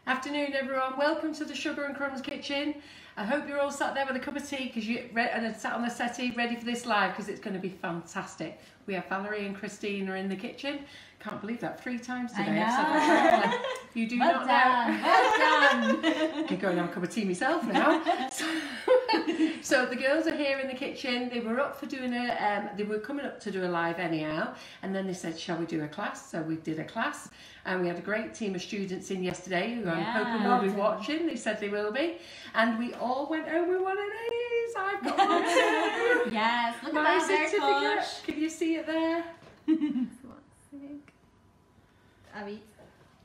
Afternoon everyone, welcome to the Sugar and Crumbs kitchen. I hope you're all sat there with a cup of tea and sat on the settee ready for this live because it's going to be fantastic. We have Valeri and Christina in the kitchen. Can't believe that 3 times today. I know. You do well not done. know. Well done. I'm going to have a cup of tea myself now. So the girls are here in the kitchen. They were up for doing they were coming up to do a live anyhow, and then they said, shall we do a class? So we did a class, and we had a great team of students in yesterday who I'm hoping will be watching. They said they will be, and we all went home with one of these. I've got one too. Yes, look My at that certificate. Can you see it there?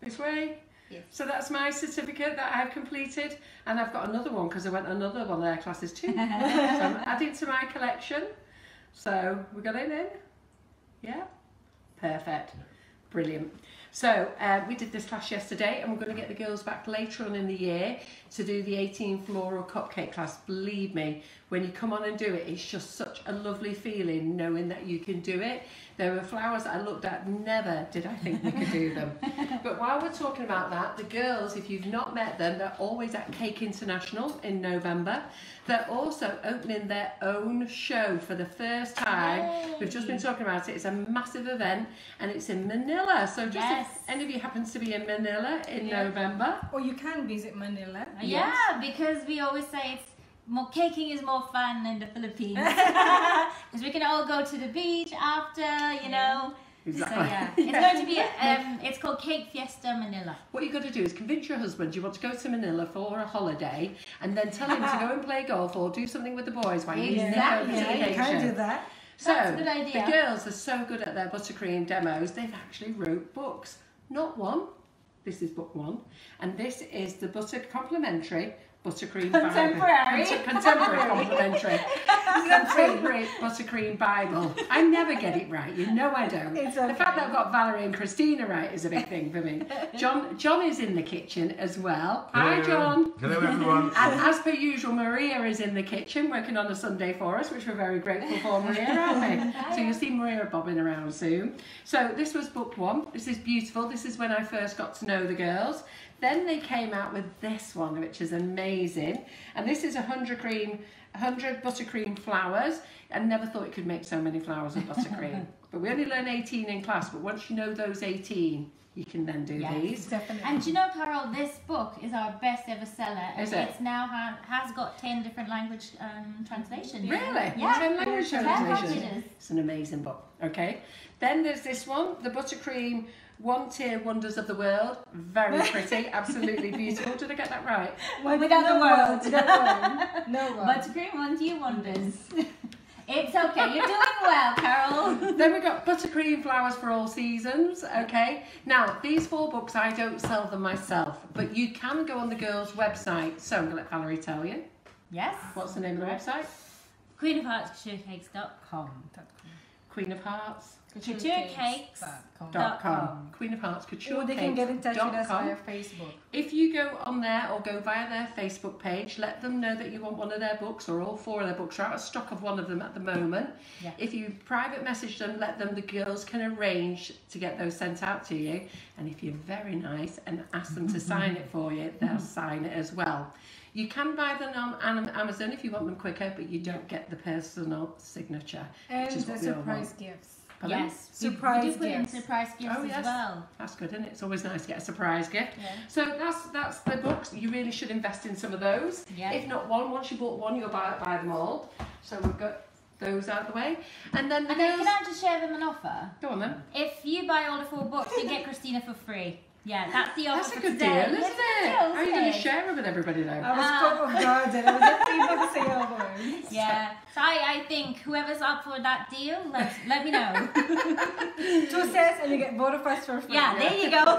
This way. Yes. So that's my certificate that I've completed, and I've got another one because I went another one of their classes too. So I'm adding to my collection. So we got it in? Yeah? Perfect. Brilliant. So we did this class yesterday, and we're going to get the girls back later on in the year to do the 18 floral cupcake class. Believe me, when you come on and do it, it's just such a lovely feeling knowing that you can do it. There were flowers that I looked at, never did I think we could do them. But while we're talking about that, the girls, if you've not met them, they're always at Cake International in November. They're also opening their own show for the first time. Yay. We've just been talking about it. It's a massive event, and it's in Manila. So just if any of you happens to be in Manila in November. Or you can visit Manila. Yeah, because we always say it's caking is more fun in the Philippines. Because we can all go to the beach after, you know. Exactly. So yeah, it's going to be, it's called Cake Fiesta Manila. What you've got to do is convince your husband you want to go to Manila for a holiday, and then tell him to go and play golf or do something with the boys while you nip over to the cake you can show. do that. So That's a good idea. The girls are so good at their buttercream demos, they've actually wrote books. Not one. This is book 1, and this is the complimentary Buttercream Contemporary. Bible. Contemporary complimentary. Contemporary Buttercream Bible. I never get it right. You know I don't. It's okay. The fact that I've got Valeri and Christina right is a big thing for me. John is in the kitchen as well. Hello. Hi, John. Hello, everyone. And as per usual, Maria is in the kitchen working on a Sunday for us, which we're very grateful for, Maria, aren't we? So you'll see Maria bobbing around soon. So this was book 1. This is beautiful. This is when I first got to know the girls. Then they came out with this one, which is amazing. And this is 100 buttercream flowers. I never thought you could make so many flowers with buttercream. But we only learn 18 in class, but once you know those 18, you can then do these. Definitely. And do you know, Carol, this book is our best ever seller. Is and it? It's now has got 10 different language translations. Really? Yeah. 10 language 10 translations. languages. It's an amazing book. Okay. Then there's this one, the Buttercream One Tier Wonders of the World. Very pretty, absolutely beautiful. Did I get that right? Without the world. No word. Buttercream wants you wonders. It's okay, you're doing well, Carol. Then we've got Buttercream Flowers for All Seasons. Okay. Now, these 4 books, I don't sell them myself, but you can go on the girls' website. So I'm going to let Valerie tell you. Yes. What's the name of the website? queenofheartscupcakes.com. Queen of Hearts. Couturecakes.com. Queen of Hearts Couture. Or they can get in touch with us via Facebook. If you go on there or go via their Facebook page, let them know that you want one of their books or all 4 of their books. We're out of stock of one of them at the moment. Yeah. If you private message them, let them, the girls can arrange to get those sent out to you. And if you're very nice and ask them to sign it for you, they'll sign it as well. You can buy them on Amazon if you want them quicker, but you don't get the personal signature. And which is the what we all surprise want. gifts. Pardon? Yes. Surprise we do put in gifts. surprise gifts Oh, yes. as well. That's good, isn't it? It's always nice to get a surprise gift. Yeah. So that's the books. You really should invest in some of those. Yeah. If not one, once you bought one, you'll buy them all. So we've got those out of the way. And then the And then girls... can I just share them an offer? Go on then. If you buy all the 4 books, you get Christina for free. Yeah, that's the offer That's a for good today. deal, isn't It's a good it? deal, How are you isn't going to it? share them with everybody though? I was caught off guard and I was not able to say a word. Yeah, so I think whoever's up for that deal, let me know. 2 cents and you get both of us for free. Yeah, there you go.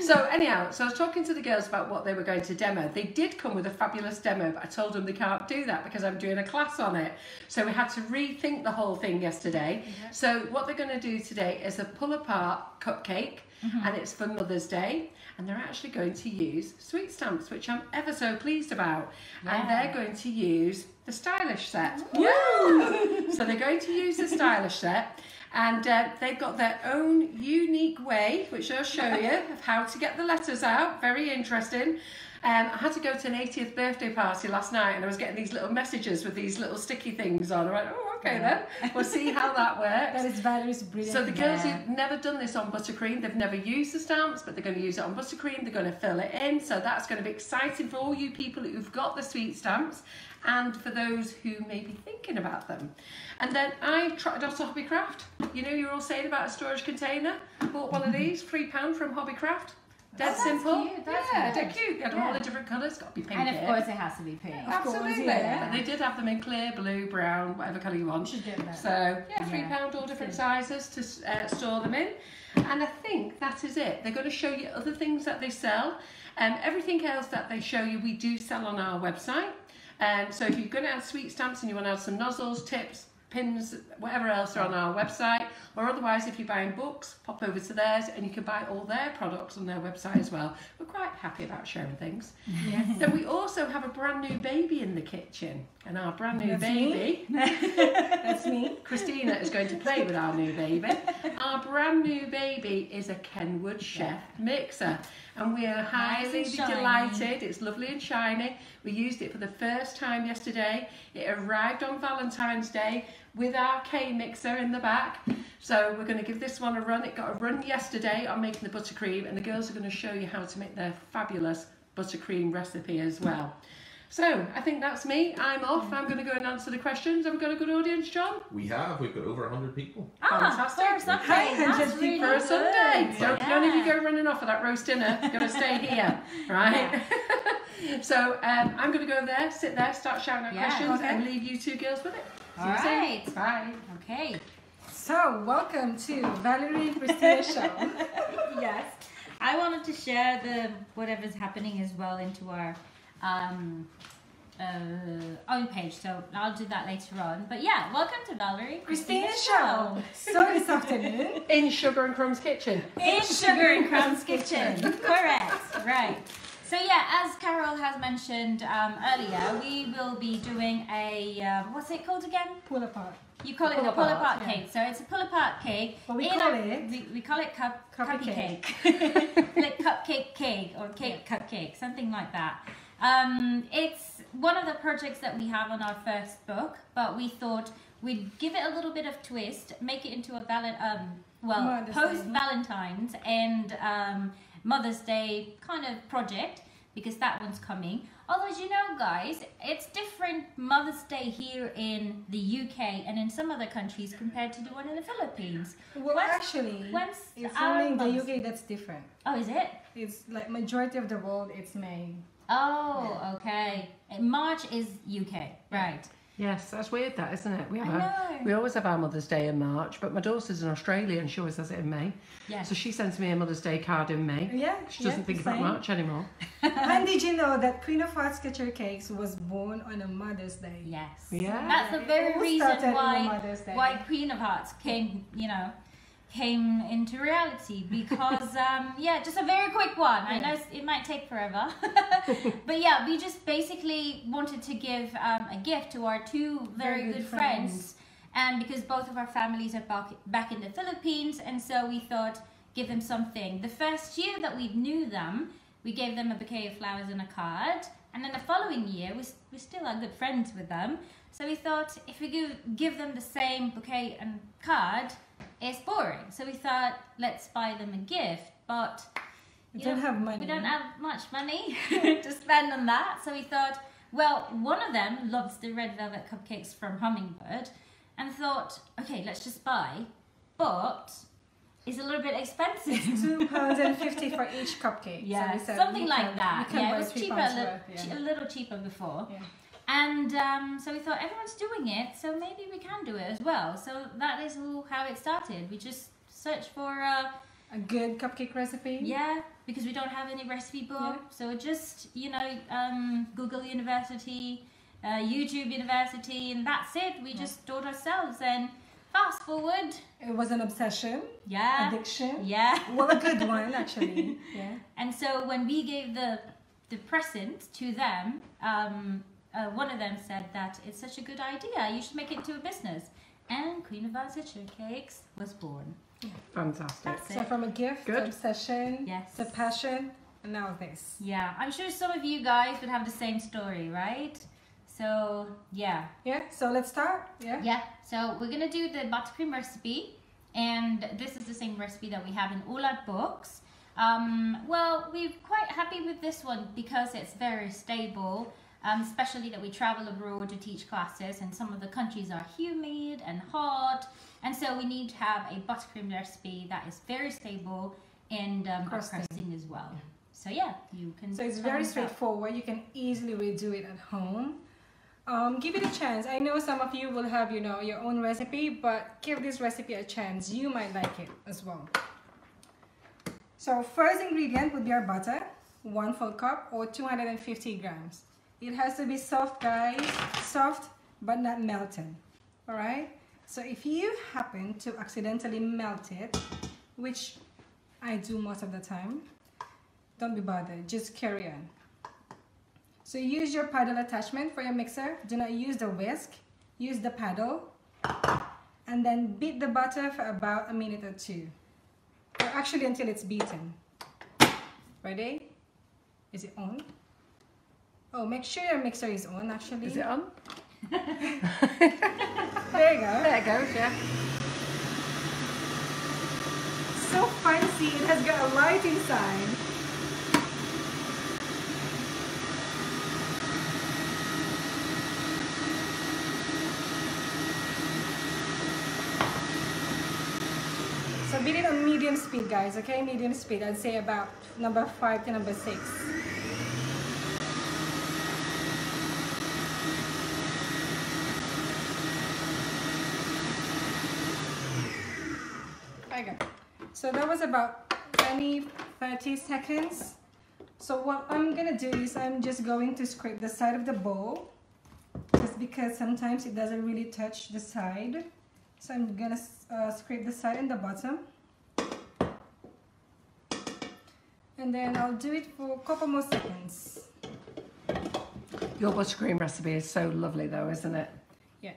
So anyhow, so I was talking to the girls about what they were going to demo. They did come with a fabulous demo, but I told them they can't do that because I'm doing a class on it. So we had to rethink the whole thing yesterday. So what they're going to do today is a pull apart cupcake. and it's for Mother's Day, and they're actually going to use sweet stamps, which I'm ever so pleased about. And they're going to use the stylish set. So they're going to use the stylish set, and they've got their own unique way, which I'll show you, of how to get the letters out. Very interesting. I had to go to an 80th birthday party last night, and I was getting these little messages with these little sticky things on. I went, oh, okay then, we'll see how that works. That is Valerie's brilliant. So the girls who've never done this on Buttercream, they've never used the stamps, but they're going to use it on Buttercream. They're going to fill it in, so that's going to be exciting for all you people who've got the sweet stamps, and for those who may be thinking about them. And then I tried out a Hobbycraft. You know, you're all saying about a storage container. Bought one of these, £3 from Hobbycraft. Dead simple. Cute. That's they're cute. They have all the different colours. Got to be pink. And of course, it has to be pink. Absolutely. Yeah. But they did have them in clear, blue, brown, whatever colour you want. You should get that. So yeah, £3, all different sizes to store them in. And I think that is it. They're going to show you other things that they sell. Everything else that they show you, we do sell on our website. So if you're going to add sweet stamps and you want to add some nozzles, tips, pins, whatever else are on our website, or otherwise if you're buying books, pop over to theirs and you can buy all their products on their website as well. We're quite happy about sharing things. Yes. Then we also have a brand new baby in the kitchen, and our brand new baby, That's me. Christina, is going to play with our new baby. Our brand new baby is a Kenwood Chef mixer, and we are highly delighted. It's lovely and shiny. We used it for the first time yesterday. It arrived on Valentine's Day with our K mixer in the back. So we're going to give this one a run. It got a run yesterday on making the buttercream, and the girls are going to show you how to make their fabulous buttercream recipe as well. So I think that's me. I'm off. I'm going to go and answer the questions. Have we got a good audience, John? We have. We've got over 100 people. Fantastic. For a Sunday. That's really For a good. Sunday. Don't Yeah. none of you go running off for that roast dinner. You've got to stay here, right? So I'm going to go there, sit there, start shouting out questions, and leave you two girls with it. All right. Bye. Okay. So, welcome to Valeri and Christina show. Yes. I wanted to share the whatever's happening as well into our own page, so I'll do that later on. But yeah, welcome to Valeri and Christina Christina's show. So this afternoon, In Sugar and Crumbs kitchen. in Sugar and Crumbs kitchen. Correct. Right. So yeah, as Carol has mentioned earlier, we will be doing a what's it called again? pull apart. You call it the pull apart cake. So it's a pull apart cake. But we call it cupcake cake. Like cupcake cake or cake cupcake, something like that. It's one of the projects that we have on our first book, but we thought we'd give it a little bit of twist, make it into a post Valentine's and Mother's Day kind of project, because that one's coming. Although, as you know, guys, it's different Mother's Day here in the UK and in some other countries compared to the one in the Philippines. Well, actually, it's only in the UK that's different. Oh, is it? It's like majority of the world, it's May. Oh, okay. And March is UK, right? Yes, that's weird, that, isn't it? I know. We always have our Mother's Day in March, but my daughter's in Australia and she always has it in May. Yes. So she sends me a Mother's Day card in May. Yeah, She doesn't think about same. March anymore. And did you know that Queen of Hearts Couture Cakes was born on a Mother's Day? Yes. Yeah. That's the very It all reason started on Mother's Day. why Queen of Hearts came into reality, because just a very quick one. I know it might take forever, but yeah, we just basically wanted to give a gift to our two very good friends, and because both of our families are back in the Philippines, and so we thought give them something. The first year that we knew them, we gave them a bouquet of flowers and a card, and then the following year we still are good friends with them, so we thought if we give them the same bouquet and card, it's boring. So we thought, let's buy them a gift, but We don't have money. We don't have much money to spend on that. So we thought, well, one of them loves the red velvet cupcakes from Hummingbird, and thought, okay, let's just buy, but it's a little bit expensive. £2.50 for each cupcake. Yeah, so we said something like that. Yeah, it was cheaper, a a little cheaper before. Yeah. And so we thought, everyone's doing it, so maybe we can do it as well. So that is how it started. We just searched for a good cupcake recipe. yeah, because we don't have any recipe book. Yeah. So just, Google University, YouTube University, and that's it. We just taught ourselves, and fast forward. It was an obsession, Yeah. addiction. Yeah. Well, a good one, actually. Yeah. And so when we gave the present to them, one of them said that it's such a good idea. You should make it into a business. And Queen of Vans Citrus Cakes was born. Fantastic. That's So it. from a gift, Good. to obsession, Yes. to passion, and now this. Yeah, I'm sure some of you guys would have the same story, right? So, yeah. Yeah, so let's start. Yeah. Yeah, so we're gonna do the buttercream recipe, and this is the same recipe that we have in all our books. Well, we're quite happy with this one because it's very stable, especially that we travel abroad to teach classes, and some of the countries are humid and hot, and so we need to have a buttercream recipe that is very stable and crusting as well. So yeah, you can. So it's try very this out. straightforward. You can easily redo it at home. Give it a chance. I know some of you will have, you know, your own recipe, but give this recipe a chance. You might like it as well. So first ingredient would be our butter, 1 full cup or 250 grams. It has to be soft, guys, soft but not melted. All right. So if you happen to accidentally melt it, which I do most of the time, don't be bothered. Just carry on. So use your paddle attachment for your mixer. Do not use the whisk. Use the paddle. And then beat the butter for about a minute or two. Or actually until it's beaten. Ready? Is it on? Oh, make sure your mixer is on actually. Is it on? There you go. There it goes, yeah. So fancy. It has got a light inside. So beat it on medium speed, guys, okay? Medium speed. I'd say about number 5 to number 6. Okay. So that was about 20-30 seconds. So what I'm gonna do is I'm just going to scrape the side of the bowl, just because sometimes it doesn't really touch the side. So I'm gonna scrape the side and the bottom, and then I'll do it for a couple more seconds. Your buttercream recipe is so lovely though, isn't it? Yeah.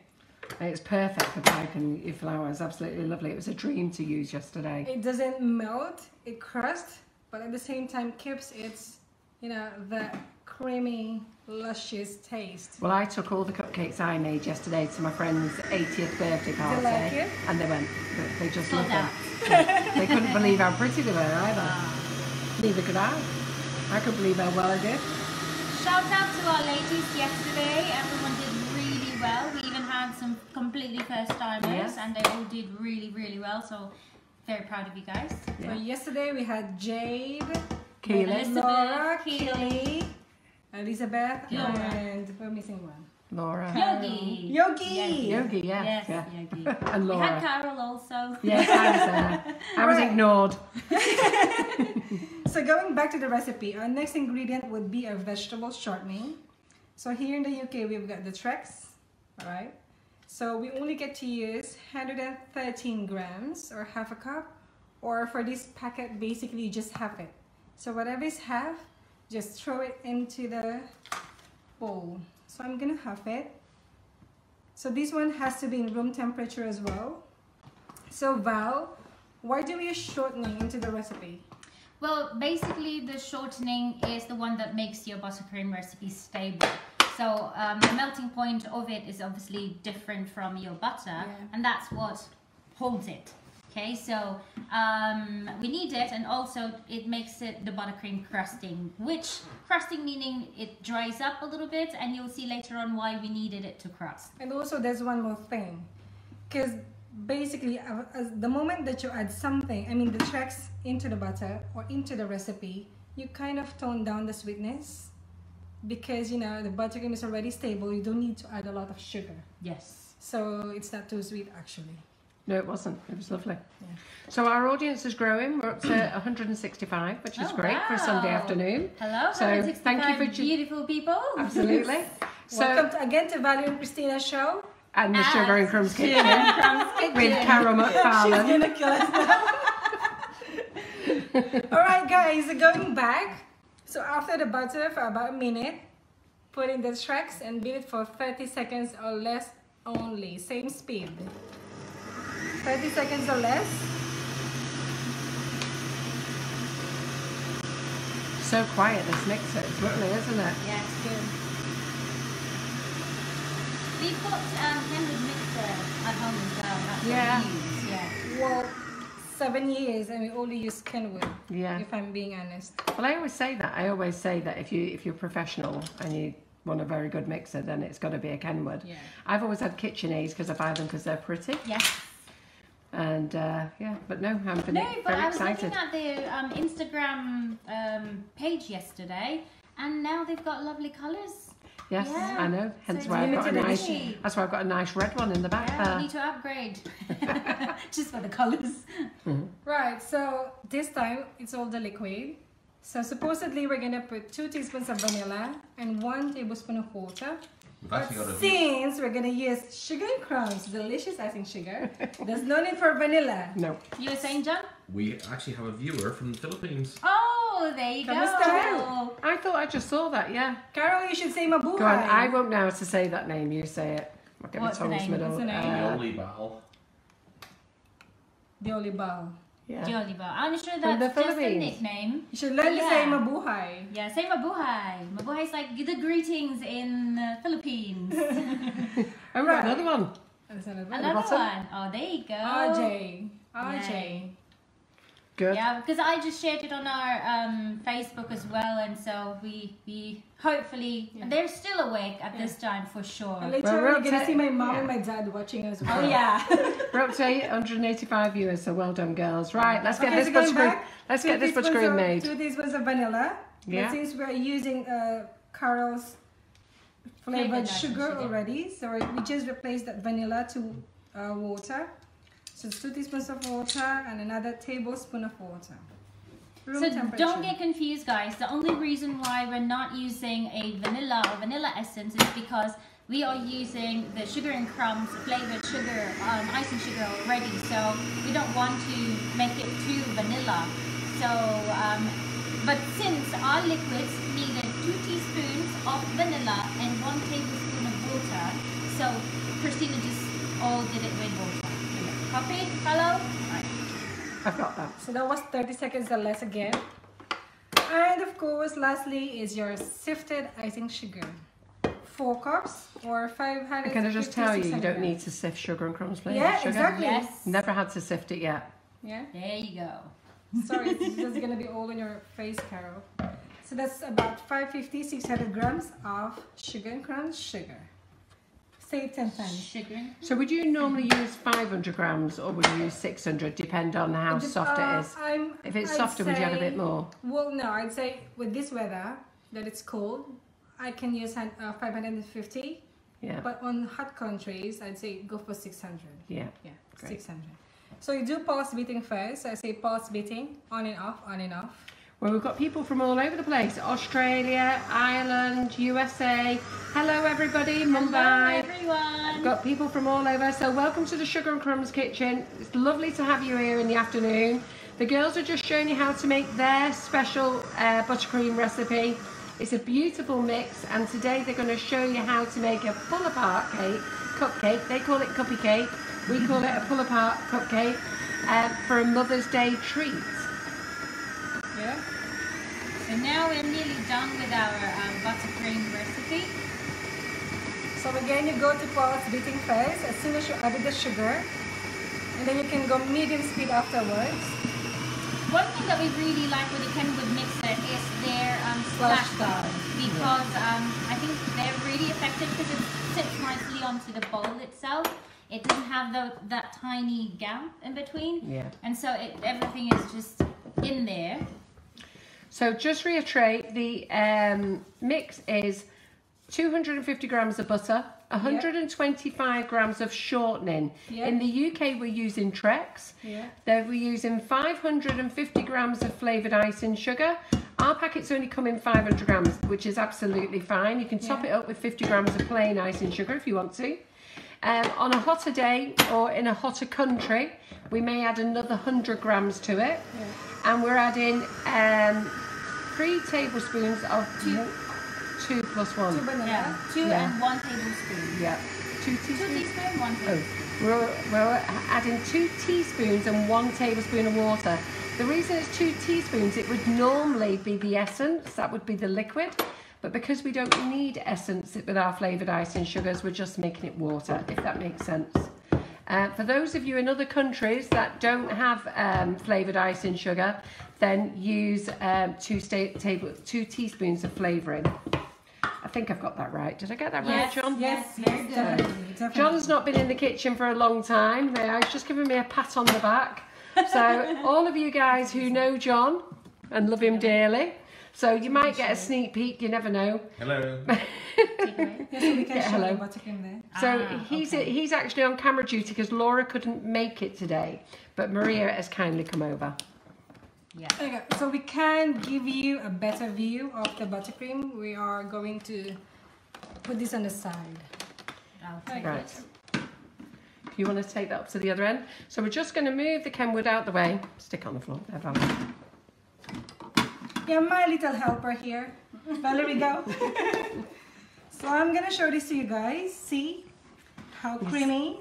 It's perfect for piping your flowers, absolutely lovely. It was a dream to use yesterday. It doesn't melt, it crusts, but at the same time keeps its, you know, the creamy, luscious taste. Well, I took all the cupcakes I made yesterday to my friend's 80th birthday party, like it? and they went. They just Sold loved out. them. They couldn't believe how pretty they were either. Neither could I. I couldn't believe how well I did. Shout out to our ladies yesterday. Everyone did really well. We even had some completely first timers, Yes. and they all did really, really well. So very proud of you guys. So yesterday we had Jade, Keely. Elizabeth, Laura, Keely. Keely, Elizabeth, Laura. and we're missing one. Laura. Yogi. Yogi! Yogi, yeah. Yes, yeah. Yogi. And We had Laura. Carol also. Yes, I was there. I was Right. ignored. So going back to the recipe, our next ingredient would be our vegetable shortening. So here in the UK, we've got the Trex, all right? So we only get to use 113 grams or half a cup, or for this packet, basically just half it. So whatever is half, just throw it into the bowl. So I'm gonna half it. So this one has to be in room temperature as well. So Val, why do we use shortening into the recipe? Well, basically the shortening is the one that makes your buttercream recipe stable. So the melting point of it is obviously different from your butter, and that's what holds it. Okay, so we need it, and also it makes it the buttercream crusting, which crusting meaning it dries up a little bit, and you'll see later on why we needed it to crust. And also there's one more thing, because basically the moment that you add something, I mean the Trex, into the butter or into the recipe, you kind of tone down the sweetness, because you know the buttercream is already stable. You don't need to add a lot of sugar, Yes. so it's not too sweet actually. No, it wasn't. It was lovely. Yeah. So our audience is growing. We're up to 165, which is Oh, great for a Sunday wow. afternoon. Hello, So, thank you 165 for beautiful people. Absolutely. So, Welcome again to Valeri and Christina show. And the Sugar and Crumbs Kitchen Crumbs Kitchen. with Carol She's McFarlane. gonna kill us now. Alright guys, going back. So after the butter for about a minute, put in the tracks and beat it for 30 seconds or less only. Same speed. 30 seconds or less. So quiet, this mixer. It's lovely, isn't it? Yeah, it's good. We've got Kenwood mixer at home as well. That's Yeah. what we use. Yeah. Well, 7 years and we only use Kenwood. Yeah. If I'm being honest. Well, I always say that. I always say that if you're professional and you want a very good mixer, then it's got to be a Kenwood. Yeah. I've always had KitchenAids because I buy them because they're pretty. Yes. And yeah, but no, I'm No, very but I was excited. looking at the Instagram page yesterday, and now they've got lovely colours. Yes, Yeah. I know. So Hence it's why I've got a limited nice. edition. That's why I've got a nice red one in the back Yeah, we there. need to upgrade just for the colours. Right, so this time it's all the liquid. So supposedly we're gonna put 2 teaspoons of vanilla and 1 tablespoon of water. We've But actually got a since we're gonna use sugar and crumbs, delicious icing sugar, there's no need for vanilla. No. You were saying, John? we actually have a viewer from the Philippines. Oh, there you Kamusta? go. I thought I just saw that, yeah. Carol, you should say mabuhay. Go on, I won't know how to say that name, you say it. I'll get my What's the tongue's name? middle. What's the name? Yoli Bao. The olive. Yeah. Jolly-Bar. I'm sure From the that's just a Philippines. nickname. You should learn to say Yeah. mabuhay. Yeah, say mabuhay. Mabuhay is like the greetings in the Philippines. Oh, right, another one. That's another one. Another bottom? one. Oh, there you go. RJ. RJ. Yay. Good. Yeah, because I just shared it on our Facebook as well, and so we hopefully they're still awake at this time for sure. And later Well, we're we'll gonna take- see my mom yeah. and my dad watching as well. Oh yeah. We're up to 885 viewers, so well done, girls. Right, let's get Okay, this so going buttercream. back, Let's 2 get this teaspoons buttercream of- made. 2 teaspoons of vanilla. Yeah. But since we're using Carol's flavored Flavored sugar sugar. already, so we just replace that vanilla to water. So it's 2 teaspoons of water and another tablespoon of water. Room So temperature. don't get confused, guys. The only reason why we're not using a vanilla or vanilla essence is because we are using the Sugar and Crumbs flavored sugar, icing sugar already. So we don't want to make it too vanilla. So, but since our liquids needed 2 teaspoons of vanilla and 1 tablespoon of water, so Christina just all did it with water. Copy? Hello? Right. I've got that. So that was 30 seconds or less again. And of course, lastly is your sifted icing sugar. 4 cups or 500. Can I just tell you, you don't need to sift Sugar and Crumbs flavored Yeah, sugar. exactly. Yes. Never had to sift it yet. Yeah. There you go. Sorry, it's just gonna be all on your face, Carol. So that's about 550, 600 grams of Sugar and Crumbs sugar. Say it 10 times. Sugar. So would you normally use 500 grams or would you use 600, depend on how soft it is? If it's softer, would you add a bit more? Well, no, I'd say with this weather, that it's cold, I can use 550. Yeah. But on hot countries, I'd say go for 600. Yeah. Yeah, Great. 600. So you do pulse beating first. So I say pulse beating, on and off, on and off. Well, we've got people from all over the place. Australia, Ireland, USA. Hello, everybody. Mumbai. Hello, everyone. We've got people from all over. So welcome to the Sugar and Crumbs kitchen. It's lovely to have you here in the afternoon. The girls are just showing you how to make their special buttercream recipe. It's a beautiful mix, and today they're going to show you how to make a pull-apart cupcake. They call it cuppy cake. We call it a pull-apart cupcake for a Mother's Day treat. Yeah. So now we're nearly done with our buttercream recipe. So again, you go to pulse beating first as soon as you added the sugar, and then you can go medium speed afterwards. One thing that we really like with the Kenwood mixer is their splash guard, because I think they're really effective because it sits nicely onto the bowl itself. It doesn't have that tiny gap in between, Yeah. and so everything is just in there. So just reiterate, the mix is 250 grams of butter, 125 grams of shortening. Yeah. In the UK, we're using Trex. Yeah. Then we're using 550 grams of flavoured icing sugar. Our packets only come in 500 grams, which is absolutely fine. You can top it up with 50 grams of plain icing sugar if you want to. On a hotter day or in a hotter country, we may add another 100 grams to it. And we're adding 3 tablespoons of 2 plus 1. 2 banana. Yeah, 2 and 1 tablespoon. Yeah. 2 2 teaspoons. teaspoons, 1 tablespoon. We're adding 2 teaspoons and 1 tablespoon of water. The reason it's 2 teaspoons, it would normally be the essence, that would be the liquid. But because we don't need essence with our flavoured icing sugars, we're just making it water, if that makes sense. For those of you in other countries that don't have flavoured icing sugar, then use 2 teaspoons of flavouring. I think I've got that right. Did I get that right, John? Yes, Very good. definitely. John's not been in the kitchen for a long time. He's just giving me a pat on the back. So all of you guys who know John and love him dearly, so you might get a sneak peek, you never know. Hello. Yes, so we can show hello. the buttercream there. So he's actually on camera duty because Laura couldn't make it today, but Maria has kindly come over. Yeah. Okay, so we can give you a better view of the buttercream. We are going to put this on the side. I'll take Right. it. If you want to take that up to the other end. So we're just going to move the Kenwood out the way. Stick on the floor. There, Valerie. Yeah, my little helper here. Valerie, go. So I'm gonna show this to you guys. See how creamy.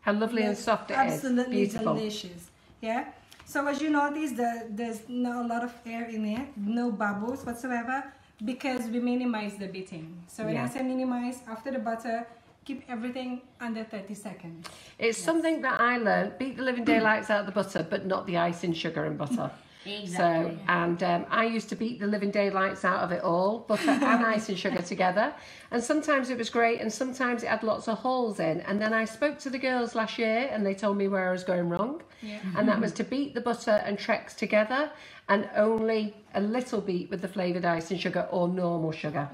How lovely and soft it is. Absolutely Beautiful. delicious. Yeah. So as you notice, there's not a lot of air in it, no bubbles whatsoever, because we minimize the beating. So when I say minimize, after the butter, keep everything under 30 seconds. It's something that I learned. Beat the living daylights out of the butter, but not the icing sugar and butter. Exactly. So, and I used to beat the living daylights out of it all, butter and icing sugar together. And sometimes it was great, and sometimes it had lots of holes in. And then I spoke to the girls last year, and they told me where I was going wrong. Yeah. And that was to beat the butter and Trex together, and only a little beat with the flavoured icing sugar or normal sugar.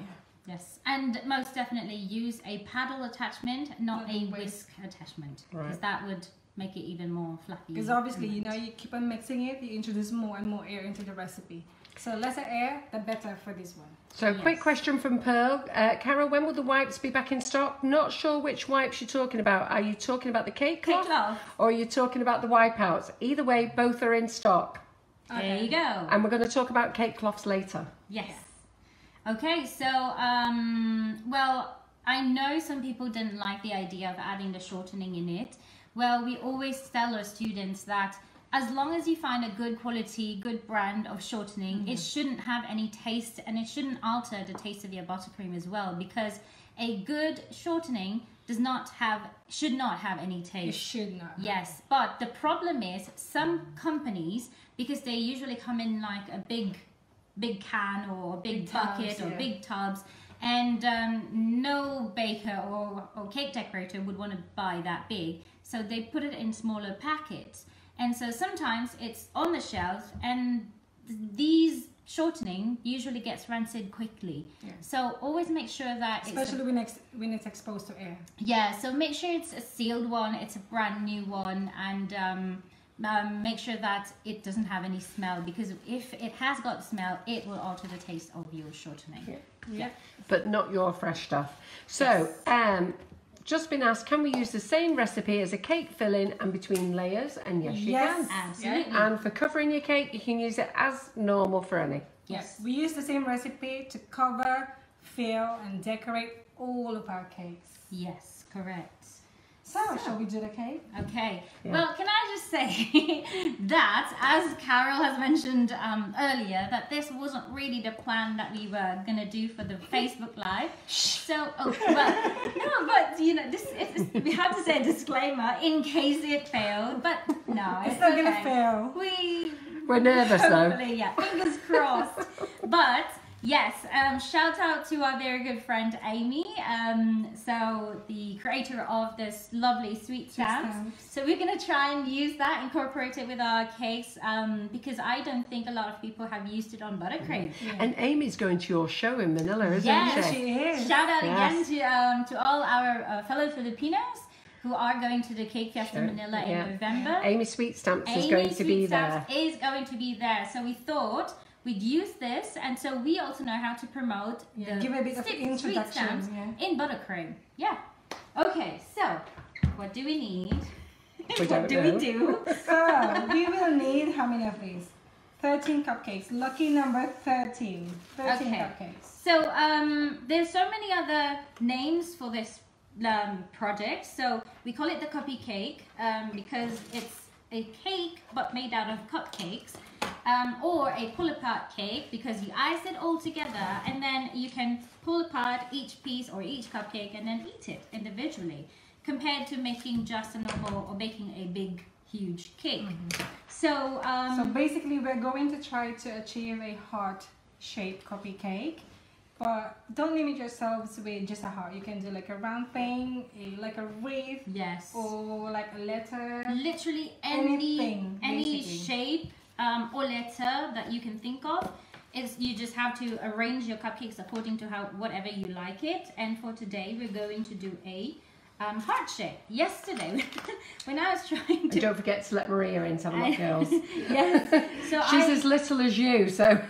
Yes, and most definitely use a paddle attachment, not a whisk attachment, because Right. that would make it even more fluffy. Because obviously, you know, you keep on mixing it, you introduce more and more air into the recipe. So lesser air, the better for this one. So, quick question from Pearl. Carol, when will the wipes be back in stock? Not sure which wipes you're talking about. Are you talking about the cake cloth? cloth. Or are you talking about the wipe outs? Either way, both are in stock. There you go. And we're going to talk about cake cloths later. Yes. Okay, so, well, I know some people didn't like the idea of adding the shortening in it. Well, we always tell our students that as long as you find a good quality, good brand of shortening, it shouldn't have any taste, and it shouldn't alter the taste of your buttercream as well, because a good shortening should not have any It taste. should not. Yes, but the problem is some companies, because they usually come in like a big can or a big bucket tubs, or yeah. big tubs, and no baker or cake decorator would want to buy that big, so they put it in smaller packets. And so sometimes it's on the shelf, and these shortening usually gets rancid quickly. Yeah. So always make sure that Especially when it's exposed to air. so make sure it's a sealed one, it's a brand new one, and make sure that it doesn't have any smell, because if it has got smell, it will alter the taste of your shortening. Yeah. But not your fresh stuff. So, just been asked, can we use the same recipe as a cake filling and between layers? And yes, you Yes. can. Absolutely. And for covering your cake, you can use it as normal for any. Yes. We use the same recipe to cover, fill, and decorate all of our cakes. Yes, correct. So, shall we do the cake? Okay. Yeah. Well, can I just say that, as Carol has mentioned earlier, that this wasn't really the plan that we were going to do for the Facebook Live. So, but you know, we have to say a disclaimer in case it failed, but no, It's not gonna fail. We're nervous though. Hopefully, yeah, fingers crossed. But yes, shout out to our very good friend Amy, so the creator of this lovely sweet stamps. So we're gonna try and use that, incorporate it with our cakes, because I don't think a lot of people have used it on buttercream. And Amy's going to your show in Manila, isn't Yes, she? She is. Shout out Yes. again to all our fellow Filipinos who are going to the Cake Fiesta Manila Yeah. in November. Amy Sweet Stamps is Amy going to be Sweet there. Stamps is going to be there. So we thought we'd use this, and so we also know how to promote the Give a bit of sweet introduction, stamps yeah. in buttercream. Yeah. Okay, so what do we need? We don't What do know. we do? So we will need how many of these? 13 cupcakes. Lucky number 13. 13 Okay. cupcakes. So there's so many other names for this project. So we call it the cupcake because it's a cake but made out of cupcakes, or a pull apart cake because you ice it all together and then you can pull apart each piece or each cupcake and then eat it individually, compared to making just a normal or baking a big huge cake. So So basically we're going to try to achieve a heart-shaped cupcake, but don't limit yourselves with just a heart. You can do like a round thing, like a wreath, yes, or like a letter. literally Anything, any basically. shape or letter that you can think of. You just have to arrange your cupcakes according to whatever you like it. And for today we're going to do a heart shape. Yesterday when I was trying And to don't forget to let Maria in to have a look, girls. yes, so She's as little as you, so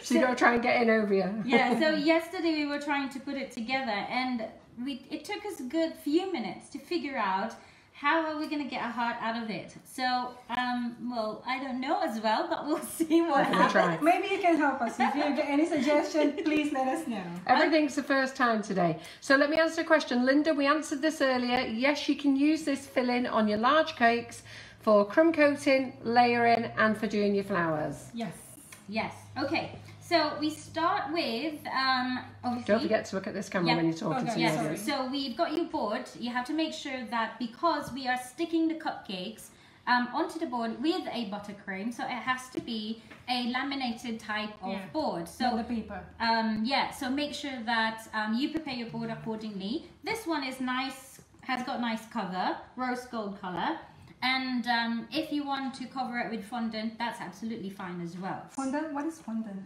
she's got to try and get in over you. yeah, so yesterday we were trying to put it together, and it took us a good few minutes to figure out how are we going to get a heart out of it. So well, I don't know as well, but we'll see what We're gonna happens. try. Maybe you can help us. If you get any suggestion, please let us know. Everything's the first time today. So let me answer a question. Linda, we answered this earlier. Yes, you can use this filling on your large cakes for crumb coating, layering, and for doing your flowers. Yes. Yes. Okay. So we start with obviously. Don't forget to look at this camera Yeah. when you're talking Okay, to Yes. me. sorry. So we've got your board. You have to make sure that because we are sticking the cupcakes onto the board with a buttercream, so it has to be a laminated type of Yeah. board. So So the paper. yeah, so make sure that you prepare your board accordingly. This one is nice, has got nice cover, rose gold color. And if you want to cover it with fondant, that's absolutely fine as well. Fondant? What is fondant?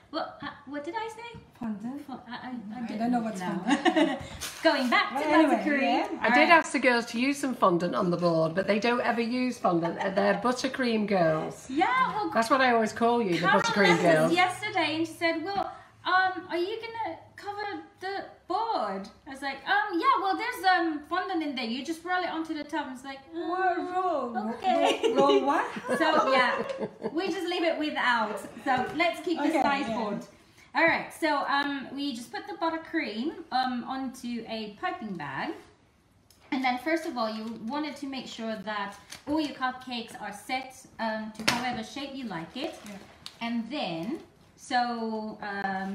Well, what did I say? Fondant? I don't know what's fondant. Going back to Well, anyway, buttercream. yeah. I did ask the girls to use some fondant on the board, but they don't ever use fondant. They're buttercream girls. Yeah, well, That's what I always call you, the Carol buttercream left us girls. yesterday and she said, well, are you gonna cover the board? I was like, yeah, well, there's fondant in there. You just roll it onto the top. It's like, What roll? Okay. Roll what? so yeah, we just leave it without. So let's keep this Okay, nice yeah. board. All right, so we just put the buttercream onto a piping bag. And then first of all, you wanted to make sure that all your cupcakes are set to however shape you like it. Yeah. And then, so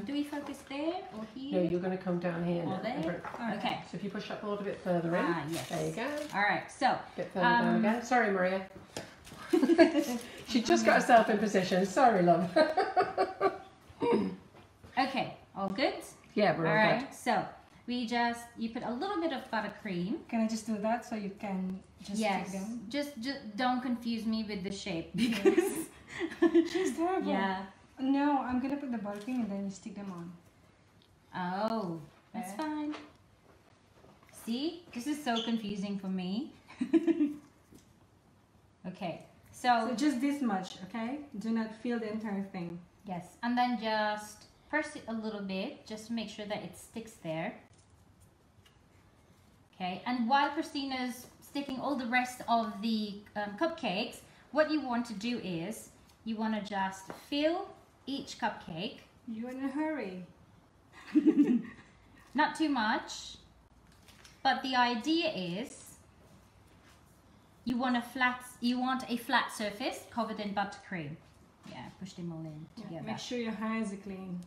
do we focus there or here? No, you're going to come down here Or now. there? Okay. So if you push that board a bit further in, Yes. there you go. All right, so A bit further down again. Sorry, Maria. She just got herself in position. Sorry, love. okay, all good? Yeah, we're All all right, so you put a little bit of buttercream. Can I just do that so you can just Yes, stick them? just don't confuse me with the shape because She's terrible. yeah. No, I'm gonna put the buttercream and then you stick them on. Oh, that's Yeah. fine. See, this is so confusing for me. Okay, So so just this much, okay? Do not fill the entire thing. yes, and then just press it a little bit just to make sure that it sticks there. Okay, and while Christina's sticking all the rest of the cupcakes, what you want to do is you want to just fill each cupcake, You're in a hurry. not too much, but the idea is you want a flat surface covered in buttercream. Yeah, push them all in together. Make sure your hands are clean.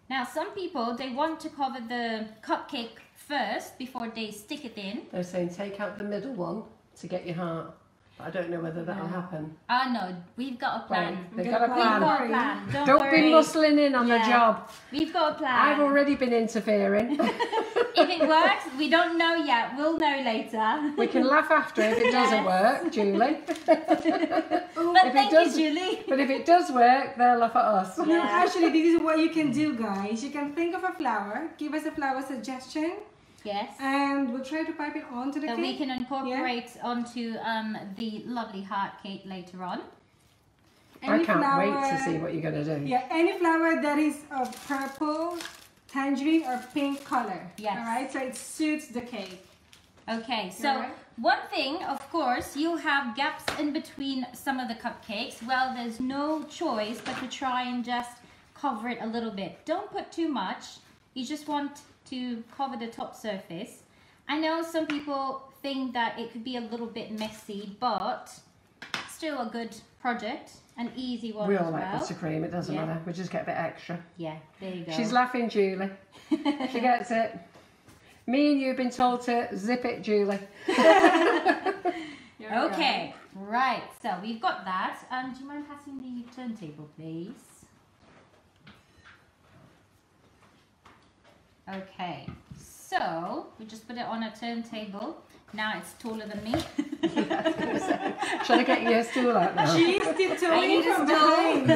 Now, some people, they want to cover the cupcake first before they stick it in. They're saying take out the middle one to get your heart. But I don't know whether that'll happen. No, we've got a plan. Right, they've We've got a got a We've plan. got a Worry. plan. Don't worry. be muscling in on the Yeah. job. We've got a plan. I've already been interfering. If it works, we don't know yet. We'll know later. We can laugh after if it doesn't work, Julie. But If it thank you, does- Julie. But if it does work, they'll laugh at us. No, actually, this is what you can do, guys. You can think of a flower, give us a flower suggestion, Yes. and we'll try to pipe it onto the That cake. we can incorporate onto the lovely heart cake later on. I can't wait to see what you're going to do. Yeah, any flower that is of purple tangerine or pink color. Yes. All right, so it suits the cake. Okay, so Alright. one thing, of course, you have gaps in between some of the cupcakes. Well, there's no choice but to try and just cover it a little bit. Don't put too much. You just want to cover the top surface. I know some people think that it could be a little bit messy, but still a good project, an easy one We as all like well. buttercream, it doesn't Yeah. matter. We just get a bit extra. Yeah, there you go. She's laughing, Julie. She gets it. Me and you have been told to zip it, Julie. Okay, right, so we've got that. Do you mind passing the turntable, please? Okay, so we just put it on a turntable. Now it's taller than me. Shall I get you a stool out now? She's tiptoeing from behind.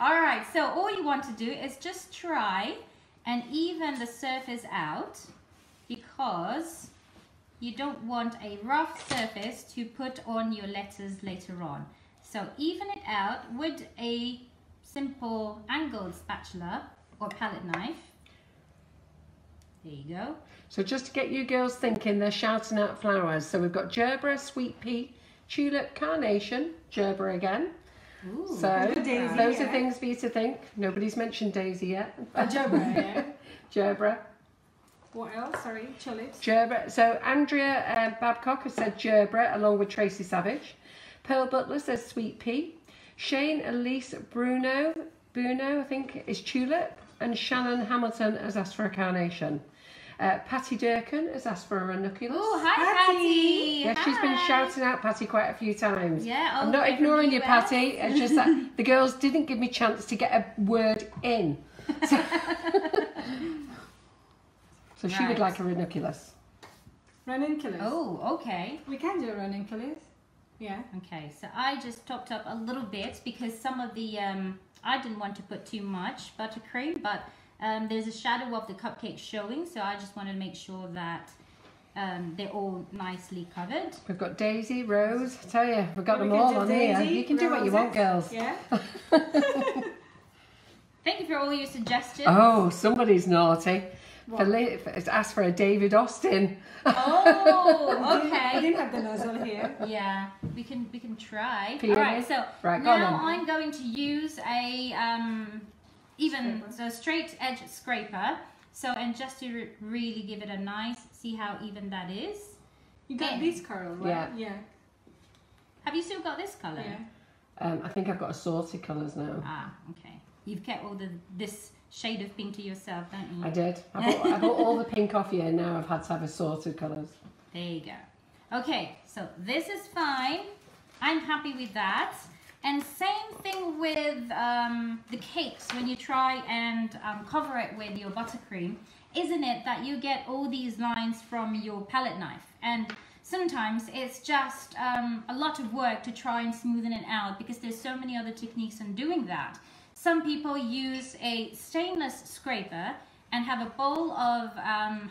All right, so all you want to do is just try and even the surface out, because you don't want a rough surface to put on your letters later on. So even it out with a simple angled spatula or palette knife. There you go. So just to get you girls thinking, they're shouting out flowers. So we've got gerbera, sweet pea, tulip, carnation, gerbera again. Ooh, So Daisy, those are yeah. things for you to think. Nobody's mentioned daisy yet. Gerbera, yeah. Gerbera. What else? Sorry, tulips. Gerbera. So Andrea Babcock has said gerbera along with Tracy Savage. Pearl Butler says sweet pea. Shane Elise Bruno, I think, is tulip. And Shannon Hamilton has asked for a carnation. Patty Durkin has asked for a ranunculus. Oh, hi, Patty. Patty. Yeah, she's been Hi. shouting out Patty quite a few times. Yeah, I'm all not the way from ignoring the you, US. Patty. It's just that the girls didn't give me chance to get a word in. So she would Right. like a ranunculus. Ranunculus. Oh, okay. We can do a ranunculus. Yeah. Okay, so I just topped up a little bit because some of the, I didn't want to put too much buttercream, but there's a shadow of the cupcake showing, so I just wanted to make sure that they're all nicely covered. We've got Daisy, Rose. I tell you, we've got We them can all do on Daisy, here. You can do what you want, girls. Yeah. Thank you for all your suggestions. Oh, somebody's naughty. What? It's asked for a David Austin. Oh, I okay. didn't have the nozzle here. Yeah, we can try. Peony? All right, so Right, go on now then. I'm going to use a straight edge scraper. So, and just to really give it a nice, see how even that is. You got Yeah. this, Carol, right? Yeah. Have you still got this color? Yeah. I think I've got assorted colours now. Ah, okay. You've kept all this shade of pink to yourself, don't you? I did. I bought all the pink off you, and now I've had to have assorted colours. There you go. Okay, so this is fine. I'm happy with that. And same thing with the cakes. When you try and cover it with your buttercream, isn't it that you get all these lines from your palette knife? And sometimes it's just a lot of work to try and smoothen it out because there's so many other techniques on doing that. Some people use a stainless scraper and have a bowl of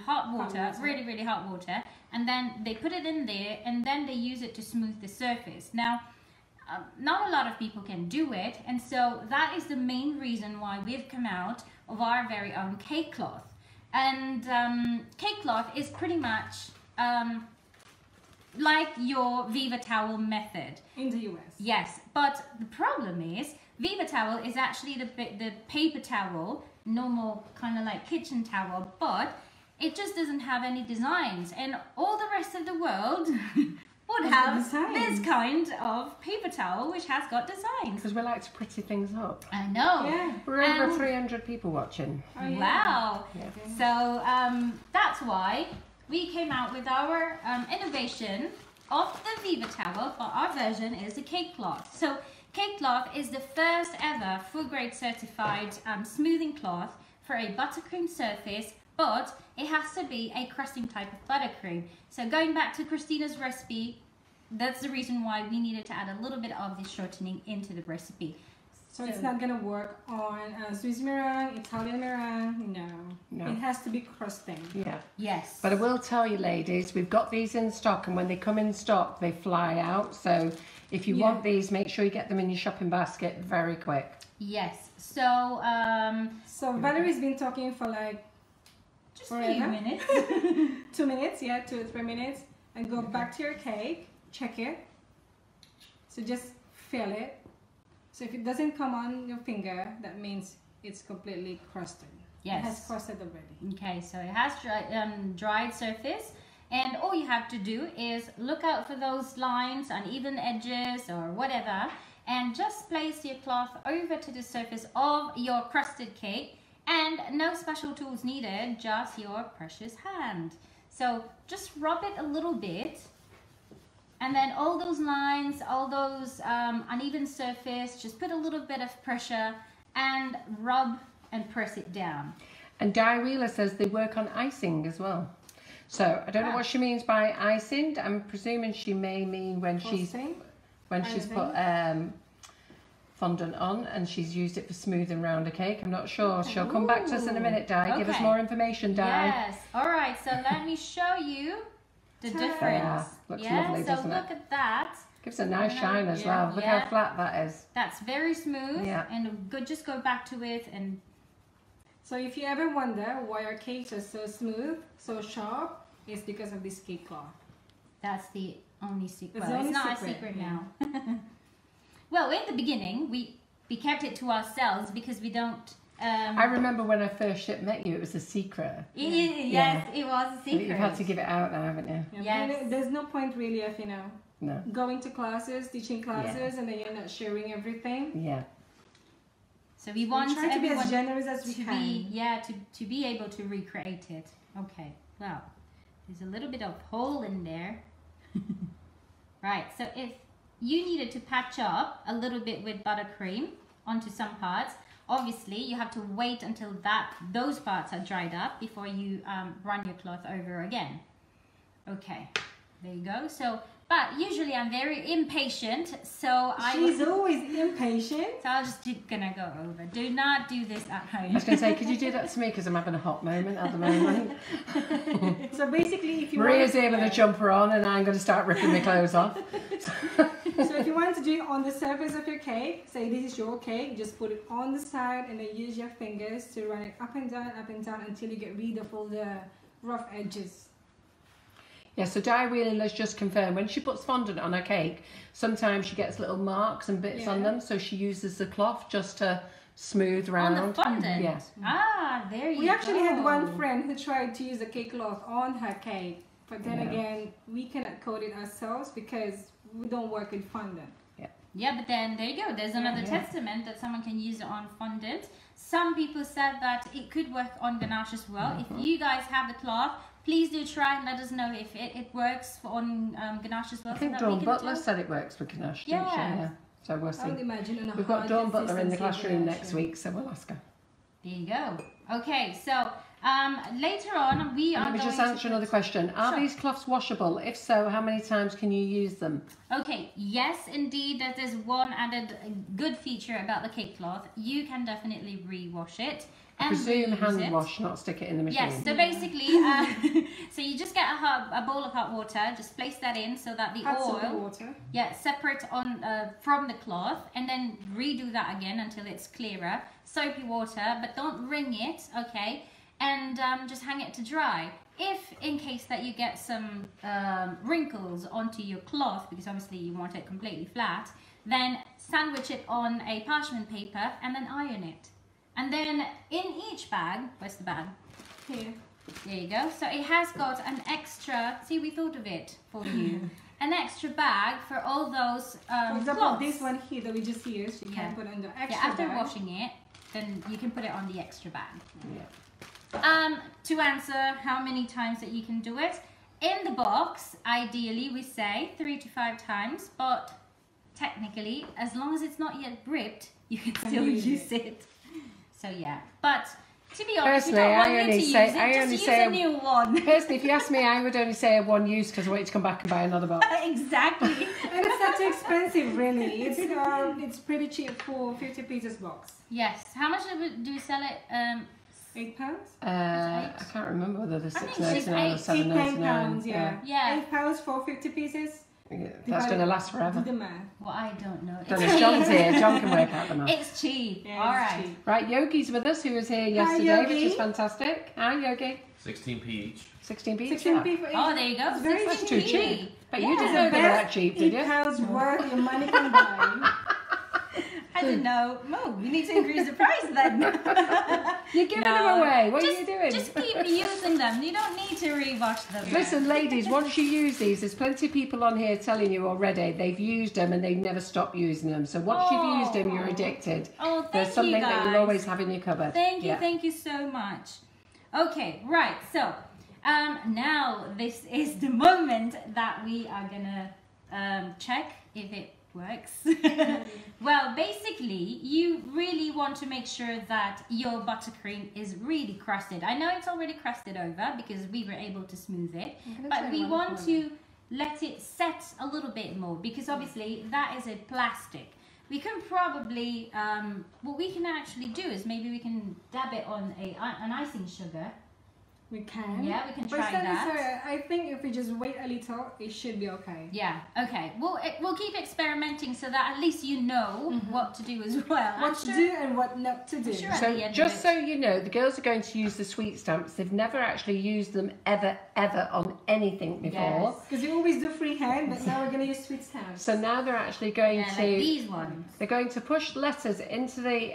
hot water, really, really hot water, and then they put it in there and then they use it to smooth the surface. Now, not a lot of people can do it, and so that is the main reason why we've come out of our very own cake cloth. And cake cloth is pretty much like your Viva Towel method. In the US. Yes, but the problem is Viva Towel is actually the paper towel, normal kind of like kitchen towel, but it just doesn't have any designs, and all the rest of the world would Has got have designs. this kind of paper towel which has got designs. Because we like to pretty things up. I know. Yeah. We're over And- 300 people watching. Oh, yeah. Wow. Yeah. So that's why we came out with our innovation of the Viva Towel, but our version is the cake cloth. So cake cloth is the first ever food grade certified smoothing cloth for a buttercream surface, but it has to be a crusting type of buttercream. So going back to Christina's recipe, that's the reason why we needed to add a little bit of this shortening into the recipe. So it's not gonna work on Swiss meringue, Italian meringue. No, it has to be crusting. Yeah. Yes. But I will tell you, ladies, we've got these in stock, and when they come in stock, they fly out. So if you want these, make sure you get them in your shopping basket very quick. Yes. So so Valerie's been talking for like just a few minutes. 2 minutes, 2 or 3 minutes, and go back to your cake. Check it. So just feel it. So if it doesn't come on your finger, that means it's completely crusted. Yes. It has crusted already. Okay, so it has dried surface, and all you have to do is look out for those lines, uneven edges or whatever, and just place your cloth over to the surface of your crusted cake, and no special tools needed, just your precious hand. So just rub it a little bit. And then all those lines, all those uneven surface, just put a little bit of pressure and rub and press it down. And Diarrhea says they work on icing as well. So I don't know what she means by icing. I'm presuming she may mean when she's put fondant on and she's used it for smoothing round a cake. I'm not sure. She'll come back to us in a minute, Di. Okay. Give us more information, Di. Yes. All right. So let me show you the difference. Yeah, looks lovely, so doesn't it? look at that. Gives a nice shine as well. Look how flat that is. That's very smooth. Yeah. And good. Just go back to it and. So if you ever wonder why our cakes are so smooth, so sharp, it's because of this cake cloth. That's the only secret. It's Well, it's not secret, a secret now. Well, in the beginning, we kept it to ourselves because we don't. I remember when I first met you, it was a secret. Yes, it was a secret. You've had to give it out now, haven't you? Yes. There's no point really of, No. going to classes, teaching classes, and then you're not sharing everything. Yeah. So we want try to be everyone as generous as we to can. to be able to recreate it. Okay, well, there's a little bit of hole in there. Right, so if you needed to patch up a little bit with buttercream onto some parts, obviously you have to wait until those parts are dried up before you run your cloth over again. Okay, there you go. So, but usually I'm very impatient, so She's always impatient. So I'm just gonna go over. Do not do this at home. I was going to say, could you do that to me? Because I'm having a hot moment at the moment. So basically, if you Maria's here with a jumper on and I'm going to start ripping my clothes off. So if you want to do it on the surface of your cake, say this is your cake, just put it on the side and then use your fingers to run it up and down until you get rid of all the rough edges. Yeah, so Diarrhea, let's just confirm, when she puts fondant on her cake, sometimes she gets little marks and bits on them, so she uses the cloth just to smooth round. On the fondant? Yeah. Ah, there you go. We actually had one friend who tried to use a cake cloth on her cake, but then again, we cannot coat it ourselves because we don't work with fondant. Yeah, but then there you go. There's another testament that someone can use it on fondant. Some people said that it could work on ganache as well. If you guys have the cloth, please do try and let us know if it works on ganache as well. I think Dawn Butler said it works for ganache, didn't she? Yeah. So we'll see. I would imagine We've got Dawn Butler in the classroom next week, so we'll ask her. There you go. Okay, so later on we are Let me going just answer another question. Are these cloths washable? If so, how many times can you use them? Okay, yes, indeed. That is one added good feature about the cake cloth. You can definitely re-wash it. I And presume reuse hand it. wash, not stick it in the machine. Yes, so basically, so you just get a bowl of hot water, just place that in so that the oil, water. separate on from the cloth, and then redo that again until it's clearer. Soapy water, but don't wring it, okay? And just hang it to dry. If in case that you get some wrinkles onto your cloth, because obviously you want it completely flat, then sandwich it on a parchment paper and then iron it. And then in each bag, where's the bag? Here. There you go. So it has got an extra, see, we thought of it for you. An extra bag for all those For example, cloths. this one here that we just used, you can put on the extra after bag. washing it, then you can put it on the extra bag. Yeah. To answer how many times that you can do it, in the box, ideally we say 3 to 5 times, but technically, as long as it's not yet gripped, you can still use it. So yeah, but To be honest, Personally, we don't want I you only to say- use it. I Just only use say- a new one. Personally, if you ask me, I would only say a one use because I want you to come back and buy another box. Exactly. And it's not too expensive, really. It's pretty cheap for 50 pieces box. Yes. How much do we sell it? £8? I can't remember whether they're I think £6.99 or it's £9, £7.99. yeah. Yeah. £8 for 50 pieces. Yeah, that's going to last Do forever. the math. Well, I don't know. Don't know, John's here. John can work out the math. It's cheap. Yeah, All it's right. cheap. Right, Yogi's with us, who was here yesterday, which Yogi. is fantastic. Hi, Yogi. 16p each. 16p. 16p for each. Oh, there you go. It's very That's cheap. too cheap. But you Yeah. didn't know they were that cheap, did you? £8 worth your money can buy. I didn't know. No, we need to increase the price then. You're giving No. them away. What just, are you doing? Just keep using them. You don't need to rewash them. Listen, ladies, once you use these, there's plenty of people on here telling you already they've used them and they never stop using them. So once you've used them, you're addicted. Oh, thank There's you something guys. that you'll always have in your cupboard. Thank you so much. Okay, right. So now this is the moment that we are gonna check if it works. Well, basically, you really want to make sure that your buttercream is really crusted. I know it's already crusted over because we were able to smooth it, but we want to let it set a little bit more because obviously that is a plastic. We can probably, what we can actually do is maybe we can dab it on an icing sugar. We can. Yeah, we can But try it's not that. necessary. I think if we just wait a little, it should be okay. Yeah, okay. We'll keep experimenting so that at least you know what to do as well. What to do and what not to do. sure. At So the end just of so you know, the girls are going to use the sweet stamps. They've never actually used them ever on anything before. Yes. Because we always do freehand, but now we're going to use sweet stamps. So now they're actually going Yeah, to like these ones. they're going to push letters into the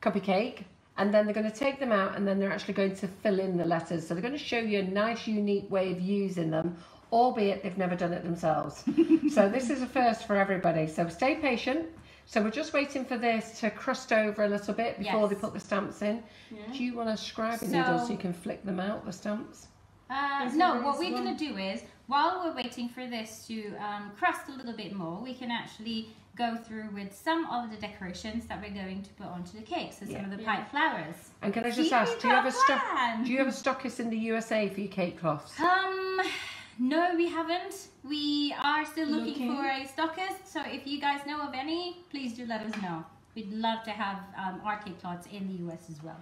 cupcake, and then they're going to take them out, and then they're actually going to fill in the letters. So they're going to show you a nice, unique way of using them, albeit they've never done it themselves. So this is a first for everybody. So stay patient. So we're just waiting for this to crust over a little bit before they put the stamps in. Yeah. Do you want a scribing needle so you can flick them out, the stamps? No, what we're going to do is, while we're waiting for this to crust a little bit more, we can actually go through with some of the decorations that we're going to put onto the cake. So some of the pipe flowers. And can I See, just ask, we've do you got have a a plan. do you have a stockist in the USA for your cake cloths? No, we haven't. We are still looking Looking. for a stockist. So if you guys know of any, please do let us know. We'd love to have our cake cloths in the US as well.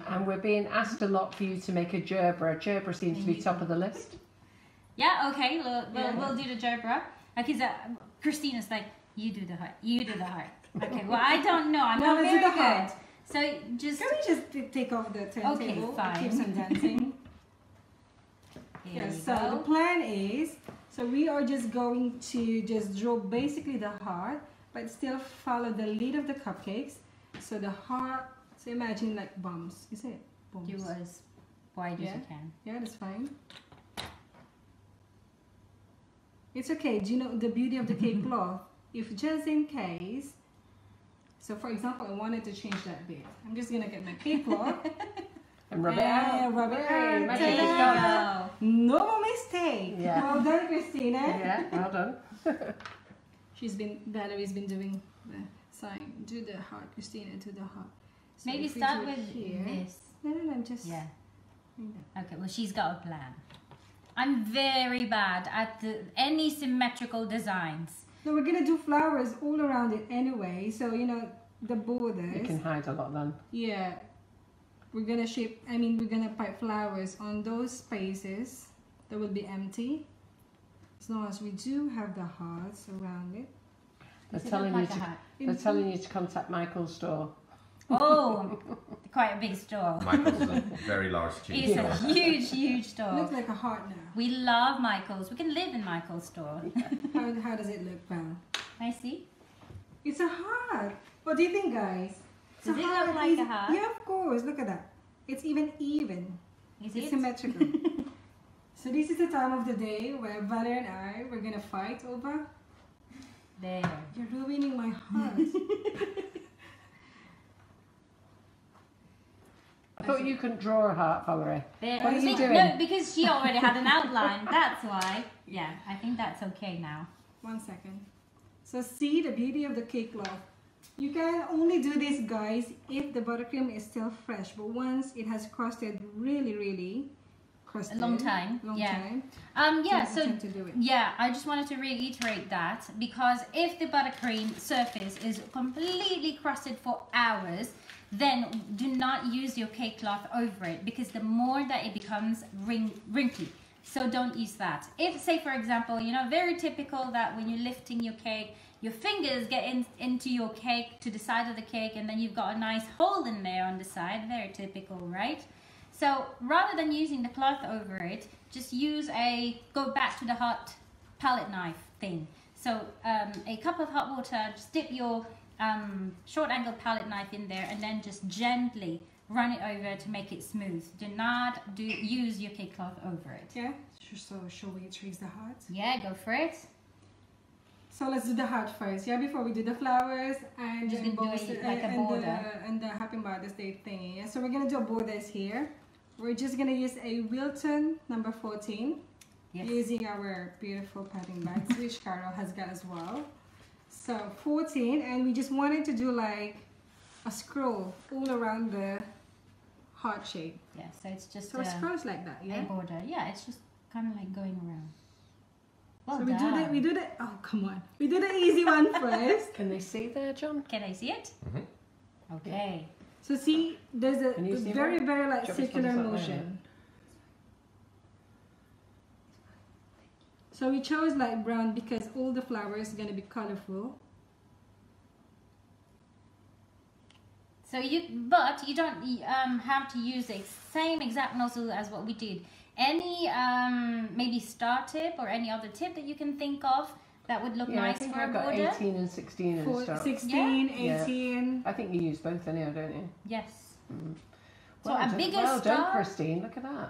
And we're being asked a lot for you to make a gerbera. Gerbera seems to be top of the list. Yeah, okay, we'll do the gerbera. Because Christina's like, you do the heart, you do the heart. Okay, well, I don't know, I'm No, not let's do very the good. heart. So just, Can we just take off the turntable? Okay, fine. Keep some dancing. here Yes, you so the go. plan is, so we are just going to just draw basically the heart, but still follow the lead of the cupcakes. So the heart, so imagine like bumps, is it? Bumps. Do as wide as Yeah. you can. Yeah, that's fine. It's okay. Do you know the beauty of the cake cloth? If just in case, so for example, I wanted to change that bit. I'm just gonna get my cake cloth And rub it out. and rub it Hey, out. my There cake you is done. go. No mistake. Yeah. Well done, Christina. Yeah, well done. Valerie's been doing the sign. Do the heart, Christina. Do the heart. So Maybe if we start do it with here. this. No, I'm just. Yeah. Okay, well, she's got a plan. I'm very bad at any symmetrical designs. No, we're gonna do flowers all around it anyway. So you know the You borders. can hide a lot then. Yeah. We're gonna shape. I mean, we're gonna pipe flowers on those spaces that will be empty. As long as we do have the hearts around it. They're Does it telling look you like a to. hat? They're telling you to contact Michael's store. Oh, quite a big store. Michael's is a very large cheese. It's a huge, huge It store. looks like a heart now. We love Michael's. We can live in Michael's store. How does it look, Val? I see. It's a heart. What do you think, guys? It's Does it look like a heart? Yeah, of course. Look at that. It's even. Is It's it? symmetrical. So this is the time of the day where Valer and I we're gonna fight over. There. You're ruining my heart. I thought you couldn't draw a heart, Valerie. There. What are you See, doing? No, because she already had an outline. That's why. Yeah, I think that's okay now. 1 second. So see the beauty of the cake cloth. You can only do this, guys, if the buttercream is still fresh. But once it has crusted really crusted, A long time. So to do it. yeah, I just wanted to reiterate that, because if the buttercream surface is completely crusted for hours, then do not use your cake cloth over it, because the more that it becomes wrinkly. So don't use that. If, say for example, you know, very typical that when you're lifting your cake, your fingers get into your cake, to the side of the cake, and then you've got a nice hole in there on the side. Very typical, right? So rather than using the cloth over it, just go back to the hot palette knife thing. So a cup of hot water, just dip your short angle palette knife in there, and then just gently run it over to make it smooth. Do not use your cake cloth over it. Yeah, so shall we trace the heart? Yeah, go for it. So let's do the heart first, yeah, before we do the flowers and Just the gonna do it like a border. and the Happy Mother's Day thingy. Yeah? So we're gonna do borders here. We're just gonna use a Wilton number 14, Yes. using our beautiful pattern bags, which Carol has got as well. So 14, and we just wanted to do like a scroll all around the heart shape. Yeah, so it's just So it scrolls like that, a yeah. border. Yeah, it's just kind of like going around. Well So done. we do the oh come on, we do the easy one first. Can they see there, John? Can I see it? Okay. So see, there's a Can you see very like Do you want me to circular hold this up motion. So we chose light brown because all the flowers are gonna be colorful. So but you don't have to use the same exact nozzle as what we did. Any maybe star tip or any other tip that you can think of that would look Yeah, nice I think for a I've got border? 18 and 16 and For stuff. 16, Yeah. 18. I think you use both anyhow, don't you? Yes. So Well a done. bigger Well done, star. Christine. Look at that.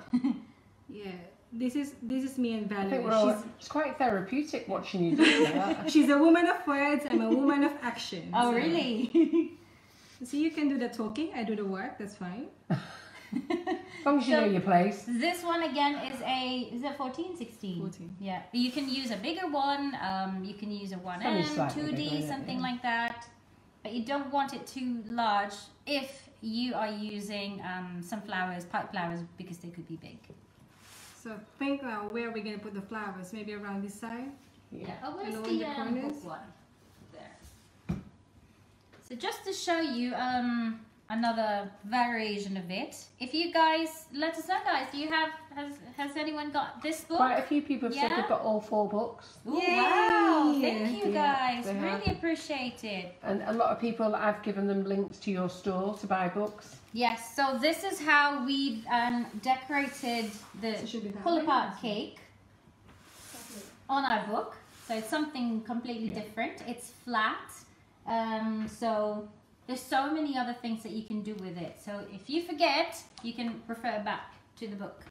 Yeah, this is me and I Valerie. think we're all, it's quite therapeutic watching you do that. She's a woman of words. I'm a woman of action. Oh, So- really? So you can do the talking. I do the work. That's fine. As long as you know your place. This one again is it 14, 16? 14. Yeah, you can use a bigger one. You can use a 1M, only slightly 2D, bigger, isn't it? something Yeah. like that. But you don't want it too large if you are using some flowers, pipe flowers, because they could be big. So think now where we're gonna put the flowers. Maybe around this side. Yeah. Oh, where's Along the the corners? hook one? There. So just to show you another variation of it. If you guys let us know, guys, do you have has anyone got this book? Quite a few people have said Yeah? they've got all 4 books. Ooh, Yay! wow! Thank you Yeah, guys. they Really have. appreciate it. And a lot of people, I've given them links to your store to buy books. Yes. So this is how we've decorated the So it should be that pull way? apart cake on our book. So it's something completely different. It's flat. So there's so many other things that you can do with it. So if you forget, you can refer back to the book.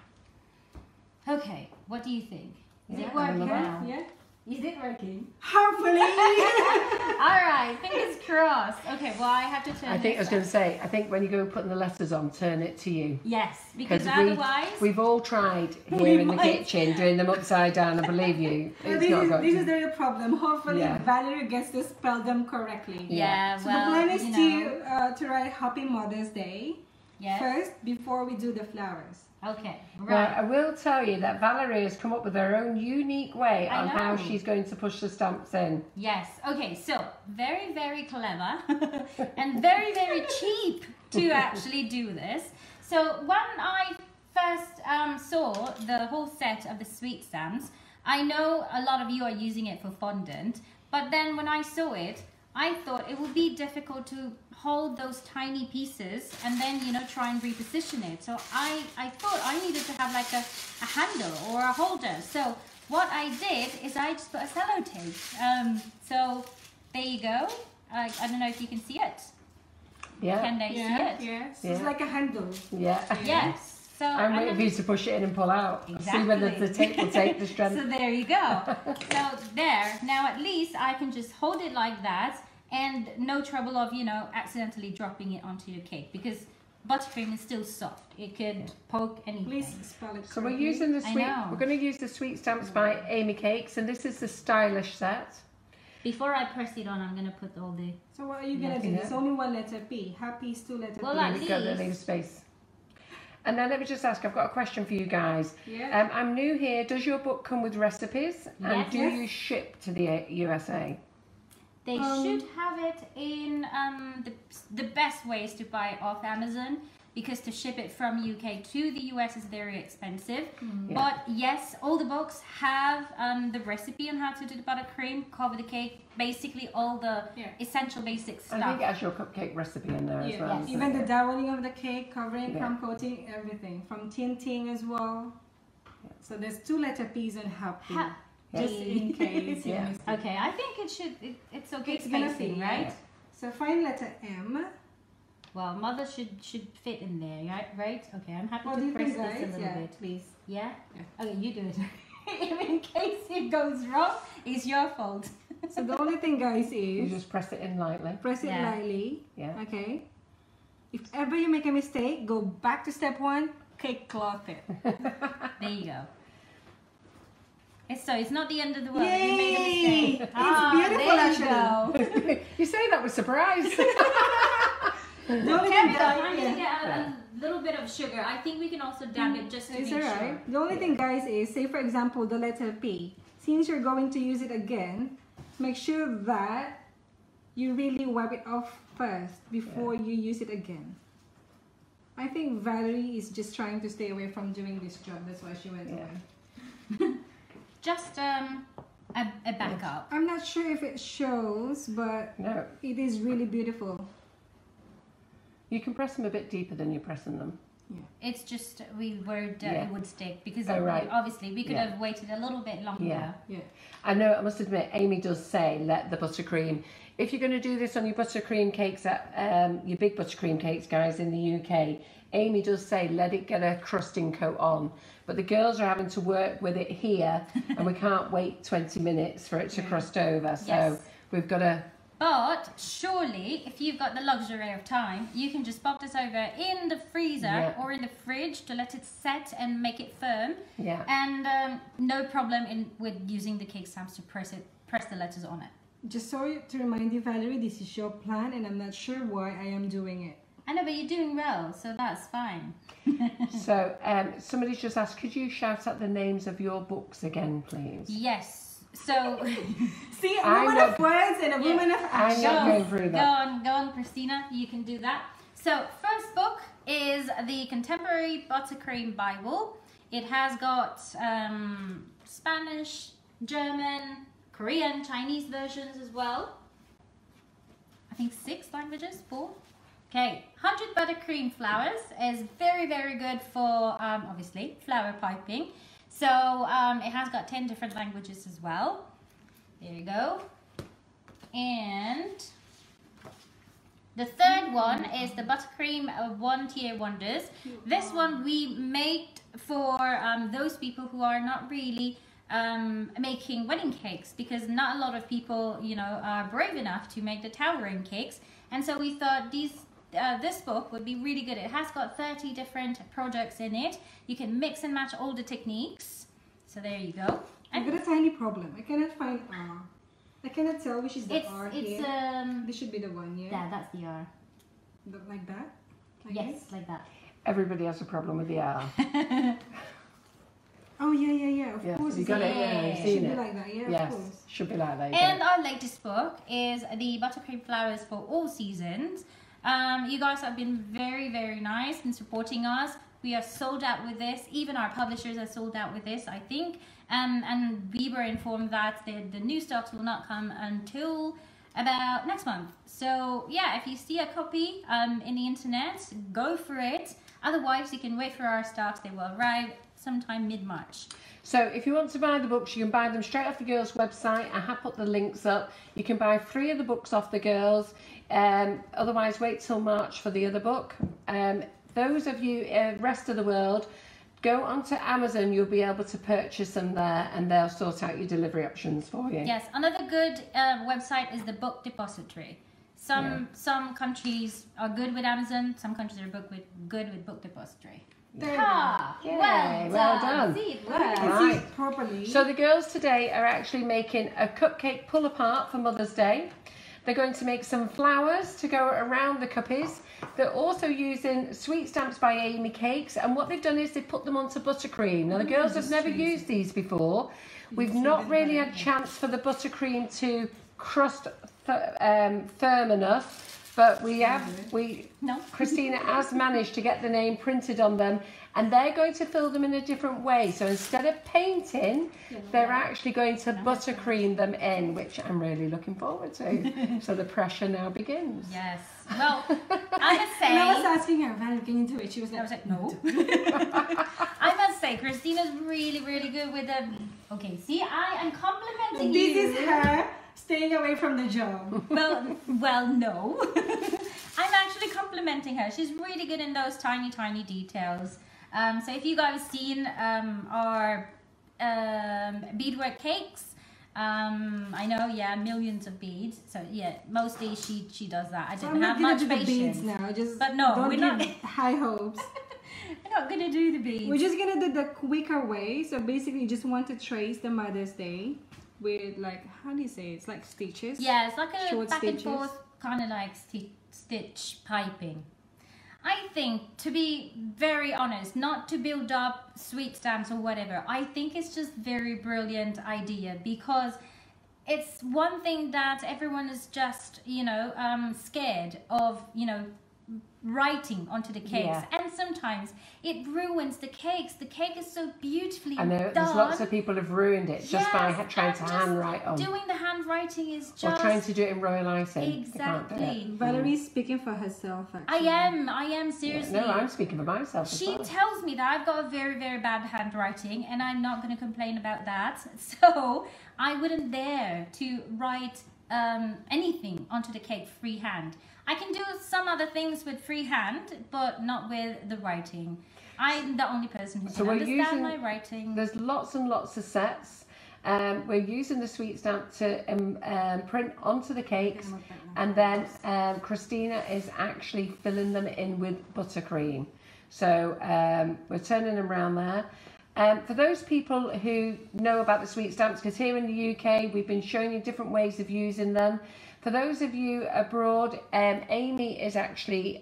Okay, what do you think? Is Yeah, it I working love now? Yeah. Is it working? Hopefully. All right, fingers crossed. Okay, well I have to turn I think I was this going up. to say, I think when you go putting the letters on, turn it to you. Yes, because Because otherwise... we've all tried here in the might. kitchen doing them upside down, and believe you, Well, it's not this is good. the real problem. Hopefully Yeah. Valerie gets to spell them correctly. Yeah, So well, the plan is you know. to write Happy Mother's Day Yes. first before we do the flowers. Okay, Well, right. I will tell you that Valerie has come up with her own unique way I on how know. she's going to push the stamps in. Yes. Okay, so very, very clever and very, very cheap to actually do this. So when I first saw the whole set of the sweet stamps, I know a lot of you are using it for fondant, but then when I saw it, I thought it would be difficult to hold those tiny pieces and then, you know, try and reposition it. So I thought I needed to have like a handle or a holder. So what I did is I just put a sellotape. So there you go. I don't know if you can see it. Yeah, Can they see it? Yes. Yeah. It's like a handle. yeah. Yes. So I'm waiting for you to push it in and pull out. See whether Exactly. the tape will take the strength. So there you go. So there. Now at least I can just hold it like that and no trouble of, you know, accidentally dropping it onto your cake, because buttercream is still soft. It could poke anything. Please spell it So we're correctly. using the I sweet. know. We're going to use the sweet stamps by Amy Cakes, and this is the stylish set. Before I press it on, I'm gonna put all the. So what are you gonna do? Yeah. There's only one letter P. Happy is 2 letter Well, P. like We've got to these. leave space. And then let me just ask, I've got a question for you guys. Yeah. I'm new here. Does your book come with recipes? And Yes. do Yes. you ship to the USA? They should have it in the best way is to buy it off Amazon, because to ship it from UK to the US is very expensive. Yeah. But yes, all the books have the recipe on how to do the buttercream, cover the cake, basically all the Yeah. essential basic I stuff. think it has your cupcake recipe in there as Yeah. well. Yes. doesn't Even it? the downing of the cake, covering, Yeah. crumb coating, everything. From tinting as well. So there's 2 letter P's and happy. Just in case you Yeah. missed it. Okay, I think it should. It's okay It's gonna spacing, fit, right? yeah. So find letter M. Well, mother should fit in there, right? Okay, I'm happy What do to you press think, this a guys? little Yeah, bit. please. Yeah? Yeah. Okay, you do it. In case it goes wrong, it's your fault. So the only thing, guys, You is just press it in lightly. press it Yeah. lightly. Yeah. Okay. If ever you make a mistake, go back to step 1. Cake cloth it. There you go. It's not the end of the world. Yay! You made a mistake. It's beautiful, there actually. You go. You say that with surprise. The only Carry thing, on. I'm guys, gonna yeah. get a little bit of sugar. I think we can also dab it just to It's be sure. alright. The only thing, guys, is say for example the letter P. Since you're going to use it again, make sure that you really wipe it off first before you use it again. I think Valerie is just trying to stay away from doing this job. That's why she went away. Just a backup. I'm not sure if it shows, but No. it is really beautiful. You can press them a bit deeper than you're pressing them. It's just we worried Yeah. it would stick because Oh, right. obviously we could Yeah. have waited a little bit longer. Yeah. Yeah. I know, I must admit, Amy does say let the buttercream. If you're going to do this on your buttercream cakes, your big buttercream cakes, guys, in the UK, Amy does say let it get a crusting coat on. But the girls are having to work with it here, and we can't wait 20 minutes for it to crust over. So Yes. we've got to... But surely, if you've got the luxury of time, you can just pop this over in the freezer Yeah. or in the fridge to let it set and make it firm. Yeah. And no problem with using the cake stamps to press the letters on it. Just so to remind you, Valerie, this is your plan, and I'm not sure why I am doing it. I know, but you're doing well, so that's fine. So somebody's just asked, could you shout out the names of your books again, please? Yes. So See, a I'm woman not- of words and a woman of I'm action. not going through that. Go on, Christina. You can do that. So first book is the Contemporary Buttercream Bible. It has got Spanish, German, Korean, Chinese versions as well. I think 6 languages, 4. Okay, 100 Buttercream Flowers is very, very good for, obviously, flower piping. So it has got 10 different languages as well. There you go. And the third one is the Buttercream One Tier Wonders. This one we made for those people who are not really making wedding cakes, because not a lot of people, you know, are brave enough to make the towering cakes. And so we thought this book would be really good. It has got 30 different products in it. You can mix and match all the techniques. So there you go. I've got a tiny problem. I cannot find R. I cannot tell which is the R It's here. This should be the one, yeah? yeah, that's the R. Like that? Like Yes, this? like that. Everybody has a problem with the R. Oh, yeah, of Yeah, course. you it's got like it, yeah, that. you've Should seen be it. like that, yeah, Yes, of course. should be like that. And our latest book is the Buttercream Flowers for All Seasons. You guys have been very, very nice in supporting us. We are sold out with this. Even our publishers are sold out with this, I think. And we were informed that the new stocks will not come until about next month. So yeah, if you see a copy in the internet, go for it. Otherwise, you can wait for our stocks. They will arrive sometime mid-March. So if you want to buy the books, you can buy them straight off the girls' website. I have put the links up. You can buy 3 of the books off the girls. Otherwise, wait till March for the other book. Those of you, rest of the world, go onto Amazon. You'll be able to purchase them there, and they'll sort out your delivery options for you. Yes, another good website is the Book Depository. Some countries are good with Amazon. Some countries are good with Book Depository. There you Ah, Yay, well well done. done. See, it go. You works. can see Right. it properly. So the girls today are actually making a cupcake pull apart for Mother's Day. They're going to make some flowers to go around the cuppies. They're also using Sweet Stamps by Amy cakes, and what they've done is they've put them onto buttercream. Now the girls have never used these before. We've not really had chance for the buttercream to crust firm enough. But Christina has managed to get the name printed on them, and they're going to fill them in a different way. So instead of painting, they're actually going to buttercream them in, which I'm really looking forward to. So the pressure now begins. Yes. Well, I must say. And I was asking her, Valerie, can you do it? She was I was like, like, no. I must say, Christina's really, really good with them. Okay, see, I am complimenting you. this is her staying away from the job. Well, no. I'm actually complimenting her. She's really good in those tiny, tiny details. So if you guys seen our beadwork cakes, I know, yeah, millions of beads. So yeah, mostly she does that. I didn't have much patience. Beads now. Just but no, don't we're give not high hopes. We're not gonna do the beads. We're just gonna do the quicker way. So basically, you just want to trace the Mother's Day with, like, how do you say it? It's like stitches. Yeah, it's like a Short back stitches. and forth kind of like stitch piping. I think, to be very honest, not to build up sweet stamps or whatever, I think it's just very brilliant idea, because it's one thing that everyone is just, you know, scared of, you know, writing onto the cakes, Yeah. and sometimes it ruins the cakes. The cake is so beautifully I know done. there's lots of people have ruined it just by Yes, trying and to just handwrite on, doing the handwriting is or just trying to do it in royal icing. They can't do it. exactly. Valerie's speaking for herself, actually. I am seriously. No, I'm speaking for myself as She well. tells me that I've got a very, very bad handwriting, and I'm not going to complain about that. So I wouldn't dare to write anything onto the cake freehand. I can do some other things with freehand, but not with the writing. I'm the only person who So can we're understand using- my writing. There's lots and lots of sets. We're using the sweet stamp to print onto the cakes, and then Christina is actually filling them in with buttercream. So we're turning them around there. For those people who know about the sweet stamps, because here in the UK we've been showing you different ways of using them. For those of you abroad, Amy is actually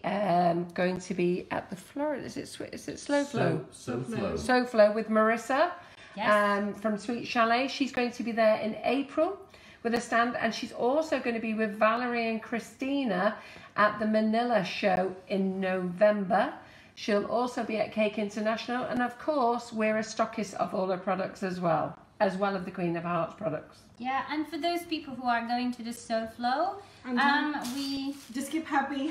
going to be at the Florida. Is it Slow Flow? So flow. So Flow with Marissa. Yes. From Sweet Chalet. She's going to be there in April with a stand, and she's also going to be with Valeri and Christina at the Manila show in November. She'll also be at Cake International, and of course we're a stockist of all her products as well as the Queen of Hearts products. Yeah, and for those people who are going to the SoFlo, we Just keep happy.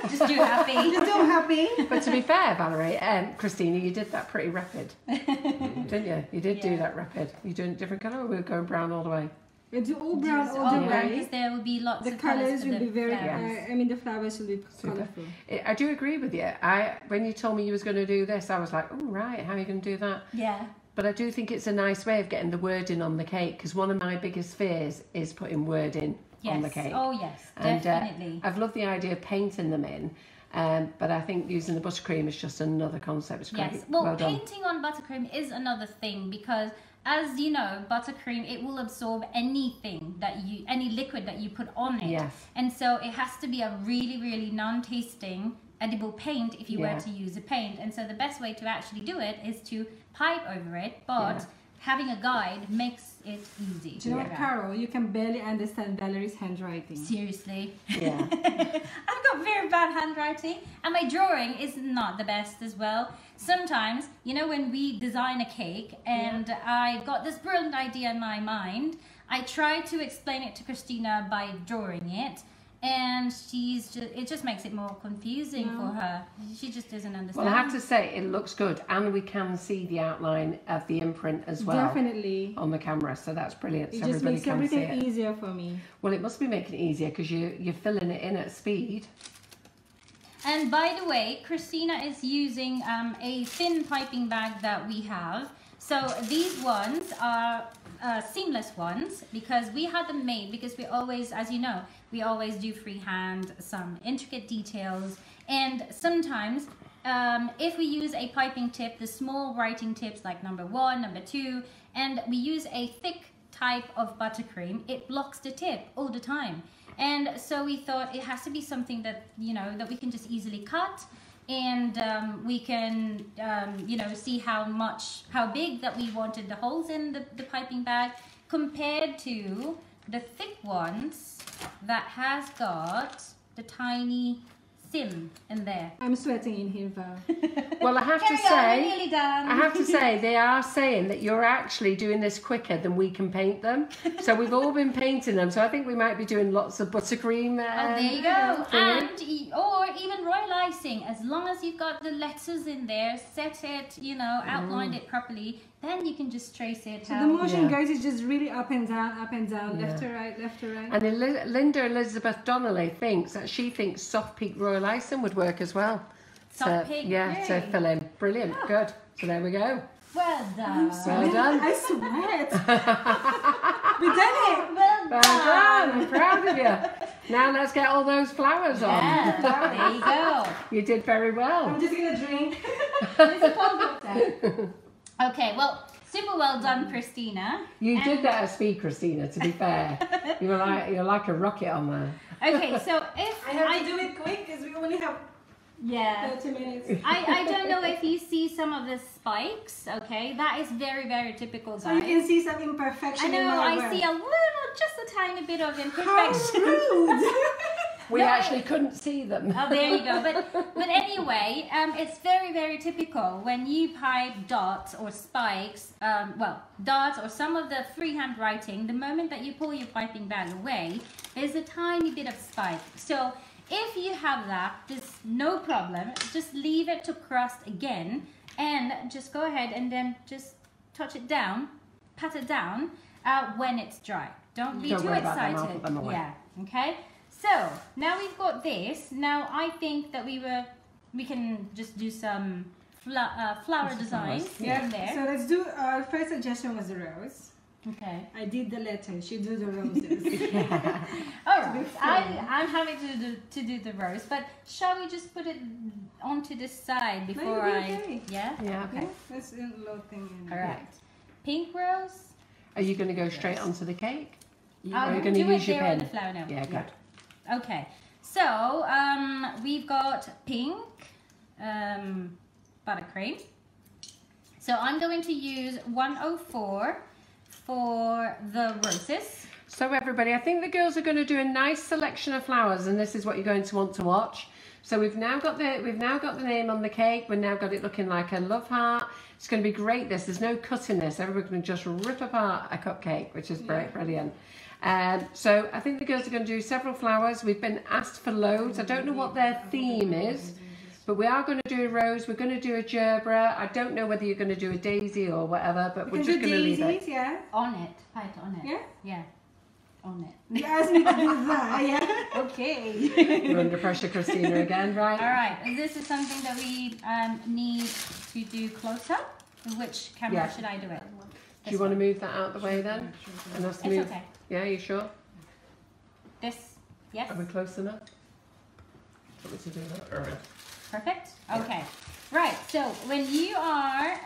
just do happy. Just do happy. But to be fair, Valerie, Christina, you did that pretty rapid, didn't you? You did do that rapid. You doing a different colour, or we're going brown all the way? We do all brown all all the brown, way. because there will be lots The of colours colors for will the be very. flowers. I mean, the flowers will be colorful. I do agree with you. When you told me you was going to do this, I was like, oh right, how are you going to do that? Yeah. But I do think it's a nice way of getting the wording on the cake, because one of my biggest fears is putting wording on the cake. Oh yes, And definitely. I've loved the idea of painting them in, but I think using the buttercream is just another concept. It's great. Yes. Well, done. painting on buttercream is another thing, because as you know, buttercream, it will absorb anything any liquid that you put on it. Yes. And so it has to be a really, really non-tasting edible paint if you were to use a paint. And so the best way to actually do it is to pipe over it, but having a guide makes it easy. Do you know what, Carol? You can barely understand Valerie's handwriting. Seriously. Yeah. I've got very bad handwriting, and my drawing is not the best as well. Sometimes, you know, when we design a cake and I got this brilliant idea in my mind, I try to explain it to Christina by drawing it, and it just makes it more confusing for her. She just doesn't understand. Well, I have to say, it looks good, and we can see the outline of the imprint as well. Definitely. On the camera, so that's brilliant. It So just everybody makes can see everything it. easier for me. Well, it must be making it easier because you're filling it in at speed. And by the way, Christina is using a thin piping bag that we have. So these ones are seamless ones, because we had them made because we always, as you know, we always do freehand some intricate details, and sometimes if we use a piping tip, the small writing tips like number 1, number 2, and we use a thick type of buttercream, it blocks the tip all the time. And so we thought it has to be something that, you know, that we can just easily cut, and we can, you know, see how big that we wanted the holes in the piping bag compared to the thick ones that has got the tiny sim in there. I'm sweating in here, Val. Well, I have to Carry on, say, we're nearly done. I have to say, they are saying that you're actually doing this quicker than we can paint them. So we've all been painting them. So I think we might be doing lots of buttercream. Oh, there you go. thingy. Or even royal icing. As long as you've got the letters in there, set it, you know, outlined it properly, then you can just trace it. So the motion, guys, is just really up and down, left to right, left to right. And Linda Elizabeth Donnelly thinks that she thinks soft peak royal icing would work as well. Soft peak, yeah, to yay. fill in. Brilliant, good. So there we go. Well done. Well done. I sweat. We done it. Well Well done. done, I'm proud of you. Now let's get all those flowers on. Yeah, there you go. You did very well. I'm just gonna drink. There's a cold water. Okay, well, super well done, Christina. You And- did that at speed, Christina, to be fair. You're like a rocket on there. Okay, so if I have to do it quick because we only have yeah. 30 minutes. I don't know if you see some of the spikes, okay? That is very, very typical, So you guys. can see some imperfection I in know, my I work. see a little, just a tiny bit of How imperfection. rude. We No, actually couldn't see them. Oh, there you go. But anyway, it's very, very typical when you pipe dots or spikes, well, dots or some of the freehand writing, the moment that you pull your piping bag away, there's a tiny bit of spike. So if you have that, there's no problem. Just leave it to crust again and just go ahead and then just touch it down, pat it down when it's dry. Don't be Don't too worry about them, I'll excited. put them away. Yeah, okay? So now we've got this. Now I think that we can just do some flower designs in there. So let's do, our first suggestion was the rose. Okay. I did the letters, you do the roses. All right. I'm happy to do the rose, but shall we just put it onto this side before okay. Yeah. Yeah. Okay. That's a little thing in All right. Pink rose. Are you going to go straight onto the cake? I'll Are you do going to it use your there on pen? the flower now. Yeah, good. Okay. So we've got pink buttercream. So I'm going to use 104 for the roses. So everybody, I think the girls are going to do a nice selection of flowers, and this is what you're going to want to watch. So we've now got the name on the cake. We've now got it looking like a love heart. It's going to be great. There's no cut in this. Everybody's going to just rip apart a cupcake, which is brilliant. So I think the girls are going to do several flowers. We've been asked for loads. I don't know what their theme is, but we are going to do a rose. We're going to do a gerbera. I don't know whether you're going to do a daisy or whatever, but we're just going to leave it. Yeah? On it. Pipe on it. Yeah? Yeah. On it. You asked me to do that, yeah? Okay. You're under pressure, Christina, again, right? All right. This is something that we need to do close up. Which camera Yeah. should I do it? Do you want to move that out the way then? And us It's move. okay. Yeah, you sure? This. Yes. Are we close enough? Want me to do that? Perfect. Perfect. Okay. Right. So when you are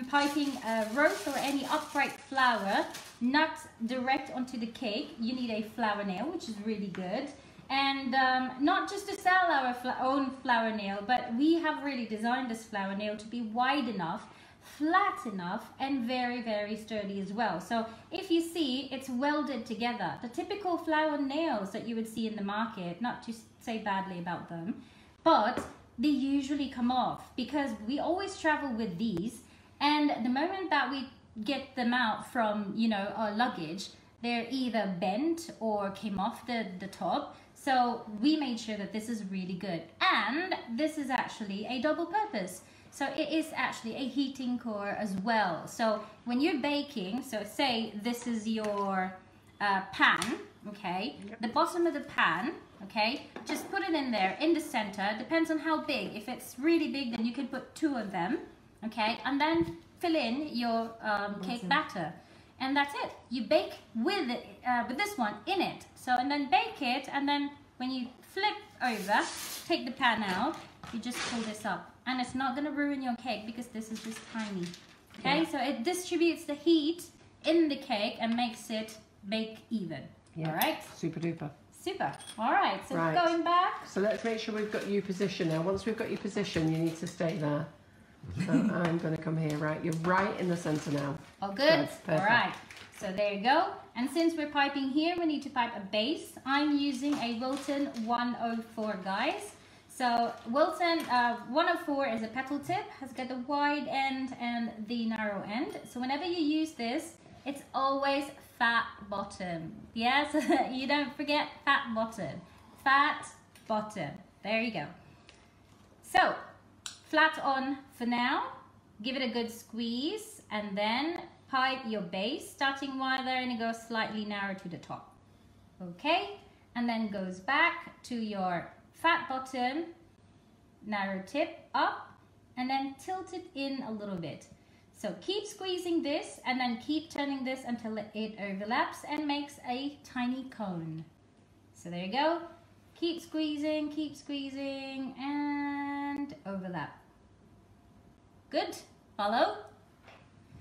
piping a rose or any upright flower, not direct onto the cake, you need a flower nail, which is really good. And not just to sell our own flower nail, but we have really designed this flower nail to be wide enough, flat enough, and very, very sturdy as well. So if you see, it's welded together. The typical flower nails that you would see in the market, not to say badly about them, but they usually come off because we always travel with these, and the moment that we get them out from, you know, our luggage, they're either bent or came off the top. So we made sure that this is really good, and this is actually a double purpose. So it is actually a heating core as well. So when you're baking, so say this is your pan, okay? The bottom of the pan, okay? Just put it in there, in the center. Depends on how big. If it's really big, then you can put 2 of them, okay? And then fill in your cake batter. And that's it. You bake with this one in it. So, and then bake it, and then when you flip over, take the pan out, you just pull this up. and it's not going to ruin your cake because this is just tiny. Okay, so it distributes the heat in the cake and makes it bake even. All right? Super duper. Super. All right, so Right. going back. So let's make sure we've got you positioned now. Once we've got you positioned, you need to stay there. So I'm going to come here, right? You're right in the centre now. Oh, good. Good, All perfect. right. So there you go. And since we're piping here, we need to pipe a base. I'm using a Wilton 104, guys. So Wilton 104 is a petal tip, has got the wide end and the narrow end. So whenever you use this, it's always fat bottom. Yes, you don't forget fat bottom. Fat bottom. There you go. So flat on for now. Give it a good squeeze and then pipe your base, starting wide there, and it goes slightly narrow to the top. Okay, and then goes back to your fat bottom, narrow tip up, and then tilt it in a little bit. So keep squeezing this and then keep turning this until it overlaps and makes a tiny cone. So there you go. Keep squeezing, and overlap. Good. Follow.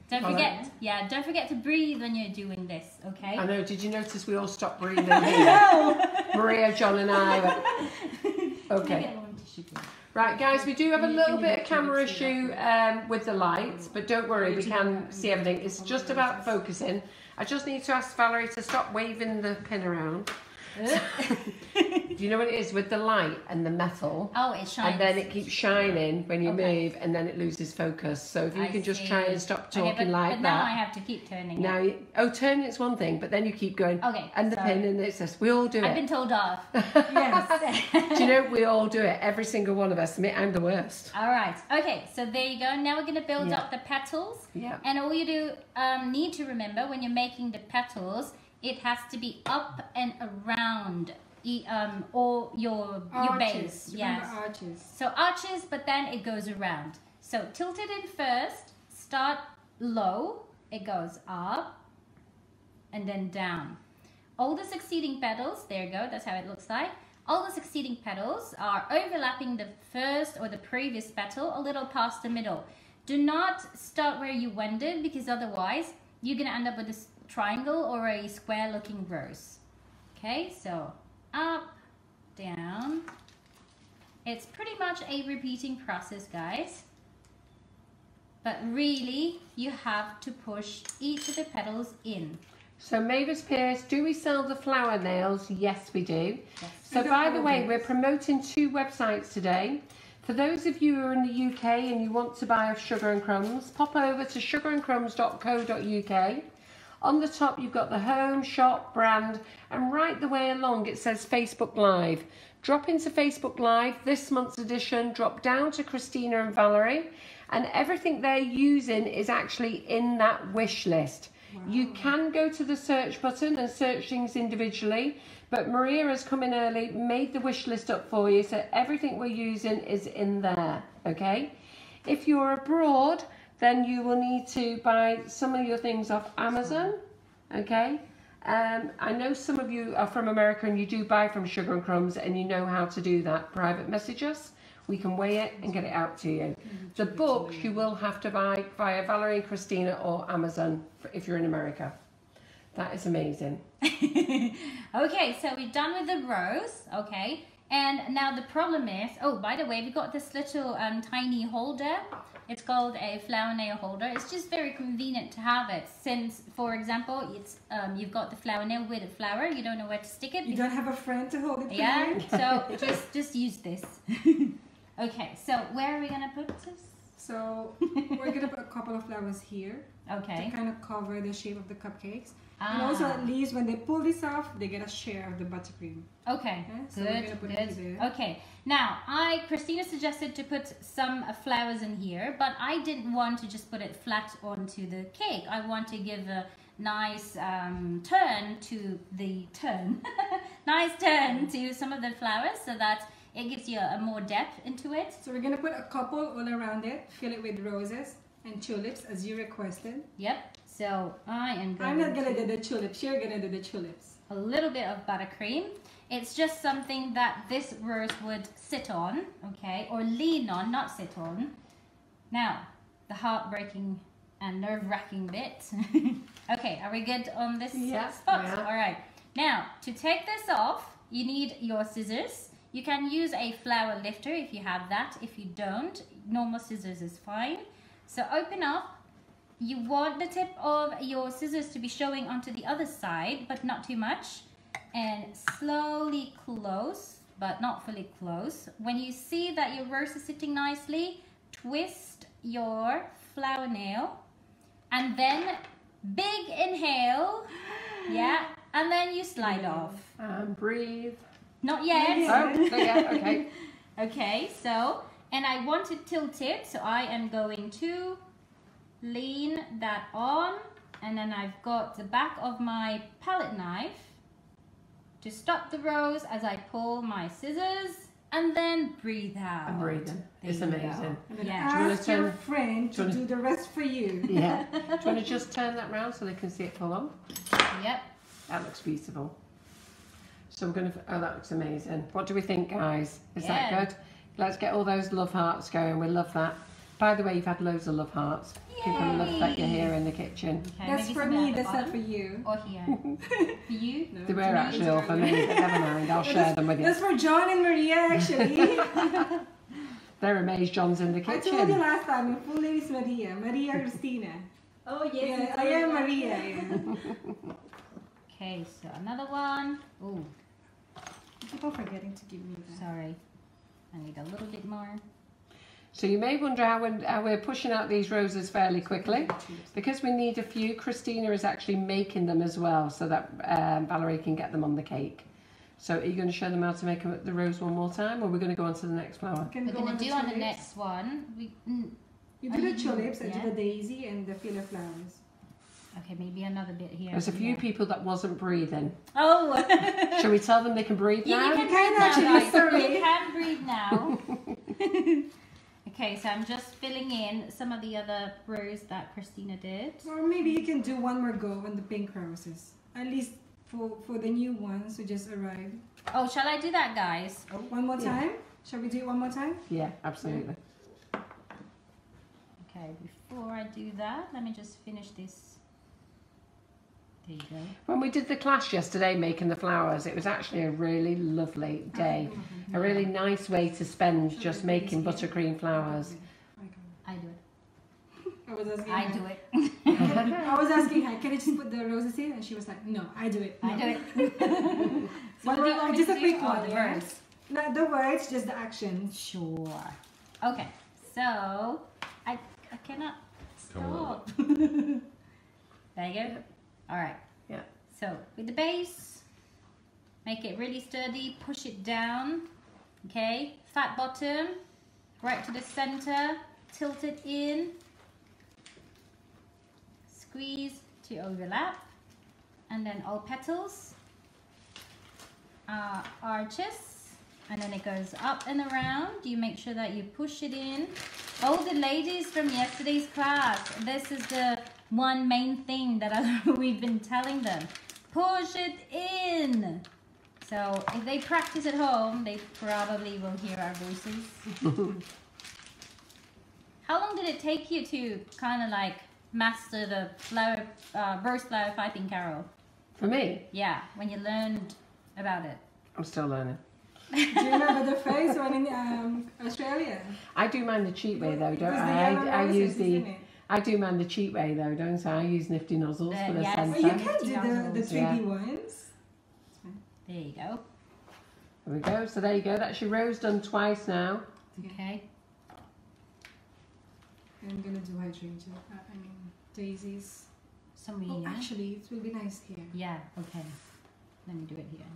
Don't forget, don't forget to breathe when you're doing this, okay? I know, did you notice we all stopped breathing here? Maria, John and I went, okay. Right, guys, we do have a little bit of camera issue with the lights, but don't worry, we can see everything. It's just about focusing. I just need to ask Valerie to stop waving the pin around. Do you know what it is with the light and the metal? Oh, it shines. And then it keeps shining when you move, and then it loses focus. So if you can just try and stop talking like but that. now I have to keep turning Now, turning it's one thing, but then you keep going. Okay, And the pin, and it says, we all do it. I've been told off. Yes. Do you know, we all do it. Every single one of us. I mean, I'm the worst. All right. Okay, so there you go. Now we're going to build Yeah. up the petals. Yeah. And all you do need to remember when you're making the petals, it has to be up and around or your base. Remember Yes. arches. So arches, but then it goes around. So tilt it in first, start low, it goes up and then down. All the succeeding petals, there you go, that's how it looks like. All the succeeding petals are overlapping the first or the previous petal a little past the middle. Do not start where you ended, because otherwise you're going to end up with this triangle or a square looking rose. Okay, so up, down. It's pretty much a repeating process, guys. But really, you have to push each of the petals in. So Mavis Pierce, do we sell the flower nails? Yes, we do. Yes. So by the way, we're promoting 2 websites today. For those of you who are in the UK and you want to buy off Sugar and Crumbs, pop over to sugarandcrumbs.co.uk. On the top, you've got the home, shop, brand, and right the way along, it says Facebook Live. Drop into Facebook Live, this month's edition, drop down to Christina and Valerie, and everything they're using is actually in that wish list. Wow. You can go to the search button and search things individually, but Maria has come in early, made the wish list up for you, so everything we're using is in there, okay? If you're abroad, then you will need to buy some of your things off Amazon, okay? I know some of you are from America and you do buy from Sugar and Crumbs and you know how to do that. Private message us, we can weigh it and get it out to you. The books you will have to buy via Valeri and Christina or Amazon if you're in America. That is amazing. Okay, so we're done with the rose, okay? And now the problem is, oh, by the way, we got this little tiny holder. It's called a flower nail holder. It's just very convenient to have it since, for example, it's you've got the flower nail with a flower. You don't know where to stick it. You don't have a friend to hold it for Yeah, you? so just use this. Okay, so where are we gonna put this? So we're gonna put a couple of flowers here Okay. to kind of cover the shape of the cupcakes. And also at least when they pull this off, they get a share of the buttercream. Okay, Okay, so we're gonna put it good. there. Okay, now Christina suggested to put some flowers in here, but I didn't want to just put it flat onto the cake. I want to give a nice turn to the nice turn to some of the flowers so that it gives you a more depth into it. So we're gonna put a couple all around it, fill it with roses and tulips as you requested. Yep. So I am going I'm not gonna do the tulips. You're gonna do the tulips. a little bit of buttercream. It's just something that this rose would sit on, okay, or lean on, not sit on. Now, the heartbreaking and nerve-wracking bit. Okay, are we good on this spot? Yeah. All right. Now, to take this off, you need your scissors. You can use a flower lifter if you have that. If you don't, normal scissors is fine. So open up. You want the tip of your scissors to be showing onto the other side, but not too much. And slowly close, but not fully close. When you see that your rose is sitting nicely, twist your flower nail and then big inhale, yeah, and then you slide off. And breathe. Not yet. Oh, yeah, okay. Okay, so, and I want to tilt it, so I am going to lean that on, and then I've got the back of my palette knife to stop the rose as I pull my scissors, and then breathe out. I'm breathing. There It's you go. amazing. Yeah. Ask your friend to do you do the rest for you. Yeah. Do you want to just turn that round so they can see it full on? Yep. That looks beautiful. So we're going to, oh, that looks amazing. What do we think, guys? Is Yeah. that good? Let's get all those love hearts going. We love that. By the way, you've had loads of love hearts. People love that you're here in the kitchen. Okay, That's maybe for something me, at the that's not bottom. for you. Or here. For you? No, They were to me, actually it's all for me, but never mind. I'll share them with you. That's for John and Maria, actually. They're amazed John's in the I told you kitchen. last time, my full name is Maria. Maria Christina. Oh, Yeah, I am Maria. Yeah. Okay, so another one. Oh, Keep on forgetting to give me that. sorry. I need a little bit more. So you may wonder how we're pushing out these roses fairly quickly. Because we need a few, Christina is actually making them as well so that Valerie can get them on the cake. So are you going to show them how to make the rose one more time, or we're going to go on to the next flower? Can We're go going to do on the tulips. next one. You do the tulips, I Yeah. do the daisy and the filler flowers. Okay, maybe another bit here. There's a few Yeah. people that wasn't breathing. Oh! Shall we tell them they can breathe You now? can You breathe can now, actually, guys. sorry. You can breathe now. Okay, so I'm just filling in some of the other rows that Christina did. Or maybe you can do one more go on the pink roses. At least for the new ones who just arrived. Oh, shall I do that, guys? Oh. One more Yeah. time? Shall we do it one more time? Yeah, absolutely. Okay, before I do that, let me just finish this. There you go. When we did the class yesterday making the flowers, it was actually a really lovely day. A really nice way to spend just making buttercream flowers. I do it. I was asking I her. do it. I was asking her, can I just put the roses in? And she was like, no, I do it. I do it. So what do you want me Just to a do? quick Oh, one, the yeah? words. Not the words, just the actions. Sure. Okay, so I cannot Come on. stop. There you go. All right. Yeah. So with the base, make it really sturdy, push it down. Okay, fat bottom, right to the center, tilt it in, squeeze to overlap, and then all petals, arches, and then it goes up and around. You make sure that you push it in. Oh, the ladies from yesterday's class, this is the one main thing that we've been telling them. Push it in. So if they practice at home, they probably will hear our voices. How long did it take you to kind of like master the flower, rose flower piping carol? For me, Yeah, when you learned about it. I'm still learning. Do you remember the first one in Australia? I do mine the cheap way though, don't Because the I? yellow I use roses, the. isn't it? I do mine the cheap way though, don't I? I use nifty nozzles for the Yes. centre. Oh, you There can do the 3D Yeah. ones. There you go. we go. So there you go. That's your rose done twice now. Okay. I'm gonna do hydrangea. I mean daisies. Some Oh, reading. actually, it will be nice here. Yeah, okay. Let me do it here.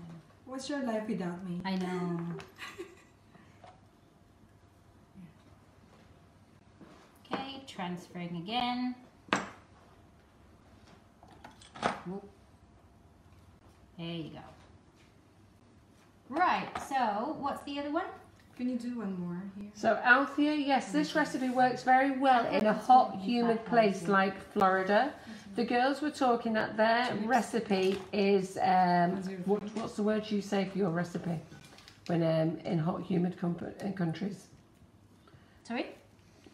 What's your life without me? I know. Okay, transferring again. Whoop. There you go. Right, so what's the other one? Can you do one more here? So Althea, yes, this recipe works very well in a hot, humid place like Florida. The girls were talking that their recipe is what's the word you say for your recipe when in hot, humid countries? Sorry?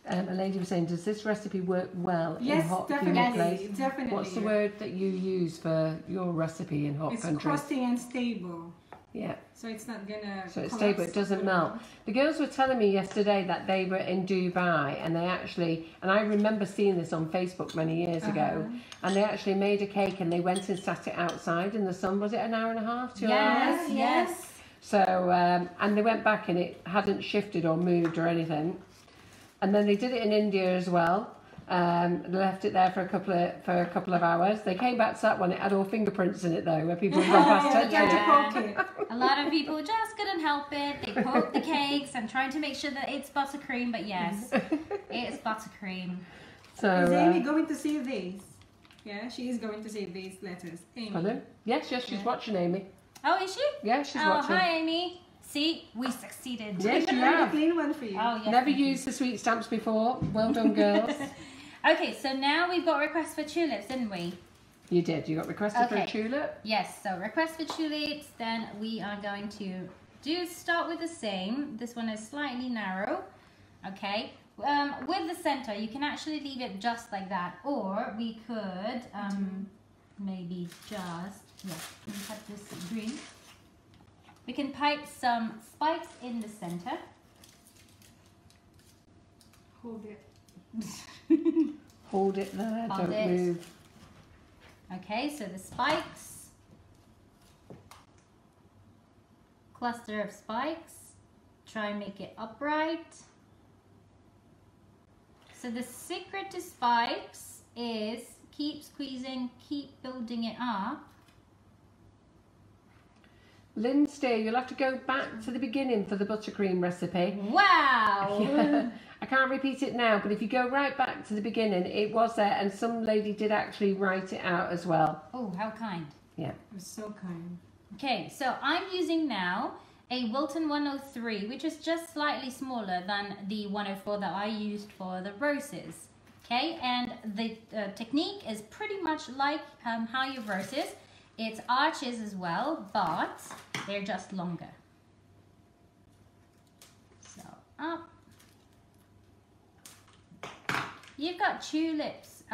A lady was saying, does this recipe work well in Yes, hot, definitely, humid place? definitely. What's the word that you use for your recipe in hot It's countries? crusty and stable, Yeah, so it's not gonna. so it's collapse. stable, it doesn't melt. The girls were telling me yesterday that they were in Dubai and they actually, and I remember seeing this on Facebook many years ago, and they actually made a cake and they went and sat it outside in the sun. Was it an hour and a half, 2 hours? Yes, yes. So, and they went back and it hadn't shifted or moved or anything. And then they did it in India as well. They left it there for a couple of hours. They came back to that one. It had all fingerprints in it though, where people had gone past touching it. Yeah. A lot of people just couldn't help it. They poked the cakes and trying to make sure that it's buttercream, but yes, it's buttercream. So, Is Amy going to save these? Yeah, she is going to save these letters. Amy. pardon? Yes, she's watching, Amy. Oh, is she? Yeah, she's Oh, watching. hi, Amy. See, we succeeded. Yes, you I have a have. clean one for you. Oh, yes. Never used the sweet stamps before. Well done, girls. Okay, so now we've got requests for tulips, didn't we? You did. You got requested for a Okay. tulip. Yes, so request for tulips, then we are going to start with the same. This one is slightly narrow, okay? With the center, you can actually leave it just like that, or we could maybe just, we have this green. We can pipe some spikes in the center. Hold it. Hold it there. Hold Don't it. move. Okay, so the spikes, cluster of spikes, try and make it upright. So the secret to spikes is keep squeezing, keep building it up. Lindsay, you'll have to go back to the beginning for the buttercream recipe. Wow! Yeah. I can't repeat it now, but if you go right back to the beginning, it was there, and some lady did actually write it out as well. Oh, how kind. Yeah. You're so kind. Okay, so I'm using now a Wilton 103, which is just slightly smaller than the 104 that I used for the roses. Okay, and the technique is pretty much like how you roses. It's arches as well, but they're just longer. So up. You've got tulips,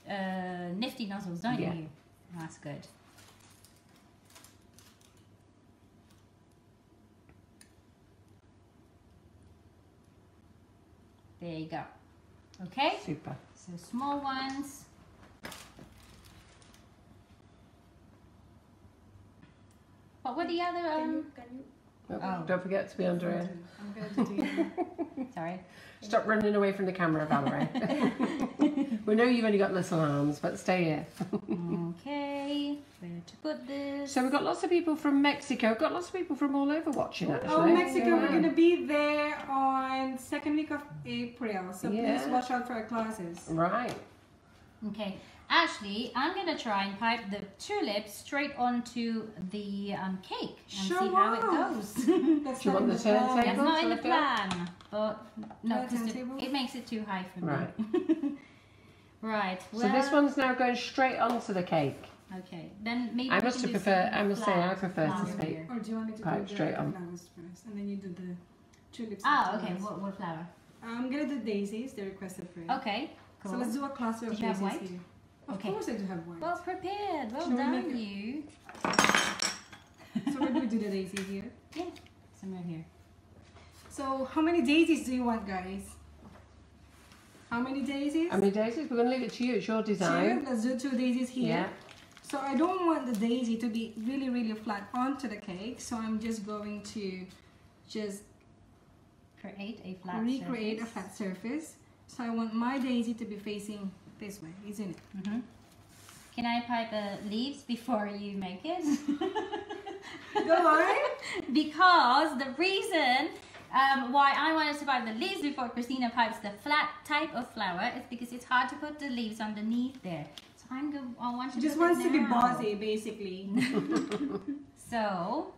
nifty nozzles, don't Yeah. you? That's good. There you go. Okay, Super. so small ones. What were the other? Oh, don't forget to be under it. I'm going to do Sorry. Stop running away from the camera, Valerie. We know you've only got little arms, but stay here. Okay, where to put this? So we've got lots of people from Mexico. We've got lots of people from all over watching, actually. Oh, Mexico, Yeah. we're going to be there on 2nd week of April. So Yeah. please watch out for our classes. Right. Okay, actually, I'm gonna try and pipe the tulips straight onto the cake and Sure see how it will. goes. That's Do you not want in the the plan. turntable? That's not in the Sophia? plan, but no, Not because turntable? it makes it too high for me. Right. Right. So this one's now going straight onto the cake. Okay, then maybe I we must can do prefer. some I must say, I flowers- prefer to flowers speak. here. Or do you want me to Pipe do straight the on. flowers first? And then you do the tulips. Ah, afterwards. okay. What flower? I'm going to do daisies. They requested for it. Okay. Cool. So let's do a cluster of Did you have daisies white? here. Of Okay. course I do have white. Well prepared. Well Shall we done, make it- you. So we're going to do the daisy here. Yeah, somewhere here. So how many daisies do you want, guys? How many daisies? How many daisies? We're going to leave it to you. It's your design. Two. Let's do 2 daisies here. Yeah. So I don't want the daisy to be really, really flat onto the cake. So I'm just going to just Create a flat recreate a surface. flat surface. So I want my daisy to be facing this way, isn't it? Mm-hmm. Can I pipe leaves before you make it? Go on. Because the reason why I wanted to pipe the leaves before Christina pipes the flat type of flower is because it's hard to put the leaves underneath there. So I want She to just put it wants to be now. bossy, basically. So,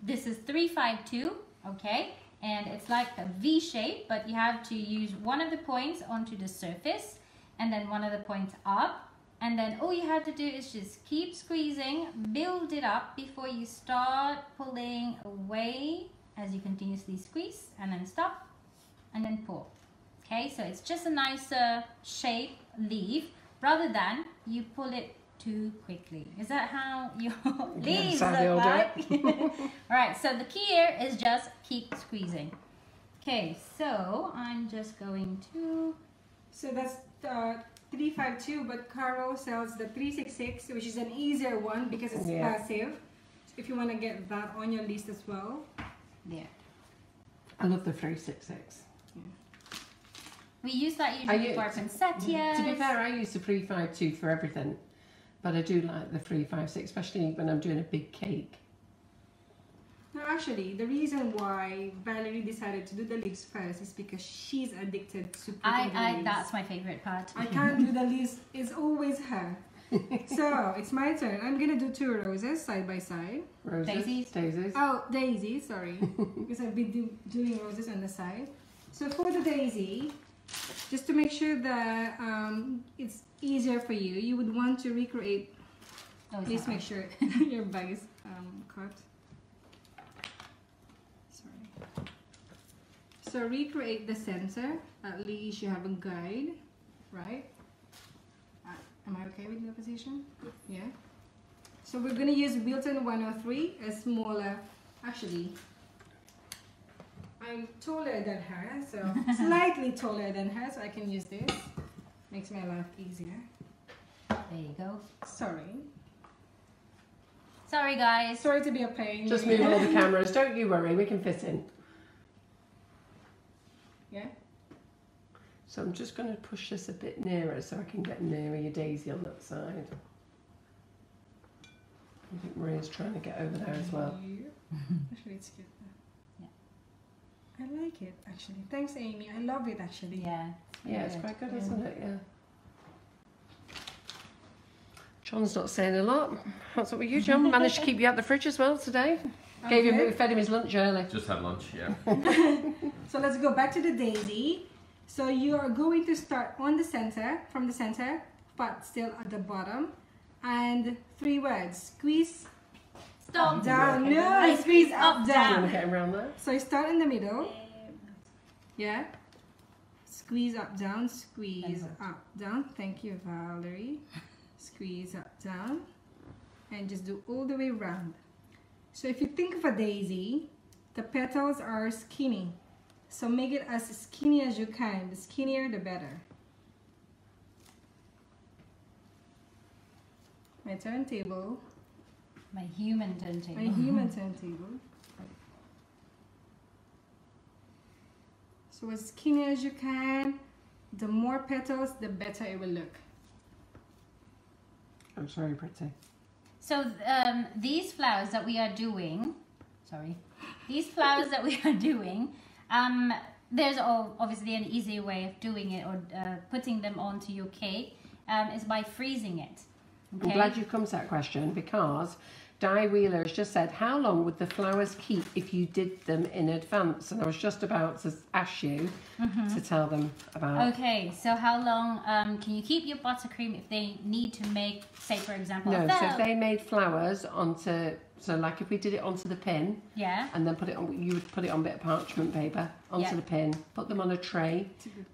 this is 352, okay? and it's like a V shape, but you have to use one of the points onto the surface and then one of the points up, and then all you have to do is just keep squeezing, build it up before you start pulling away as you continuously squeeze, and then stop and then pull. Okay, so it's just a nicer shape leaf rather than you pull it too quickly. Is that how your leaves look like? Alright, so the key here is just keep squeezing. Okay, so I'm just going to... So that's 352, but Carol sells the 366, which is an easier one because it's passive. So if you want to get that on your list as well. There. I love the 366. We use that usually for poinsettias. To be fair, I use the 352 for everything, but I do like the 356, especially when I'm doing a big cake. No, actually, the reason why Valerie decided to do the leaves first is because she's addicted to putting the leaves. That's my favorite part. I can't do the leaves. It's always her. So it's my turn. I'm gonna do 2 roses side by side. Roses, daisies. daisies. Oh, daisy, sorry, because I've been doing roses on the side. So for the daisy, just to make sure that it's easier for you, you would want to recreate. Please make sure your bag is cut. Sorry. So recreate the center. At least you have a guide, right? Am I okay with the position? Yeah. So we're gonna use Wilton 103, a smaller. Actually, I'm taller than her, so slightly taller than her, so I can use this. Makes my life easier. There you go. Sorry. Sorry, guys. Sorry to be a pain. Just move all the cameras. Don't you worry, we can fit in. Yeah. So I'm just going to push this a bit nearer so I can get nearer your daisy on that side. I think Maria's trying to get over there as well. Actually, it's good. I like it actually. Thanks, Amy. I love it actually. Yeah. Yeah, it's quite good, isn't it? Yeah. John's not saying a lot. What's up with you, John? Managed to keep you out the fridge as well today. Okay. Fed him his lunch early. Just had lunch, yeah. So let's go back to the daisy. So you are going to start on the center, from the center, but still at the bottom. And 3 words. Squeeze. Stop. Down. No, squeeze up, Do you down. want to get him around there? So you start in the middle. Yeah. Squeeze up, down, squeeze up, down. Thank you, Valerie. Squeeze up, down. And just do all the way around. So if you think of a daisy, the petals are skinny. So make it as skinny as you can. The skinnier, the better. My turntable. My human turntable. My human turntable. So as skinny as you can. The more petals, the better it will look. Oh, it's very pretty. So these flowers that we are doing, there's obviously an easier way of doing it or putting them onto your cake is by freezing it. Okay? I'm glad you come to that question because Di Wheeler has just said, how long would the flowers keep if you did them in advance? And I was just about to ask you to tell them about. Okay, so how long can you keep your buttercream if they need to make, say for example, No, so if they made flowers onto, so like if we did it onto the pin, yeah, and then put it on, you would put it on a bit of parchment paper onto the pin, put them on a tray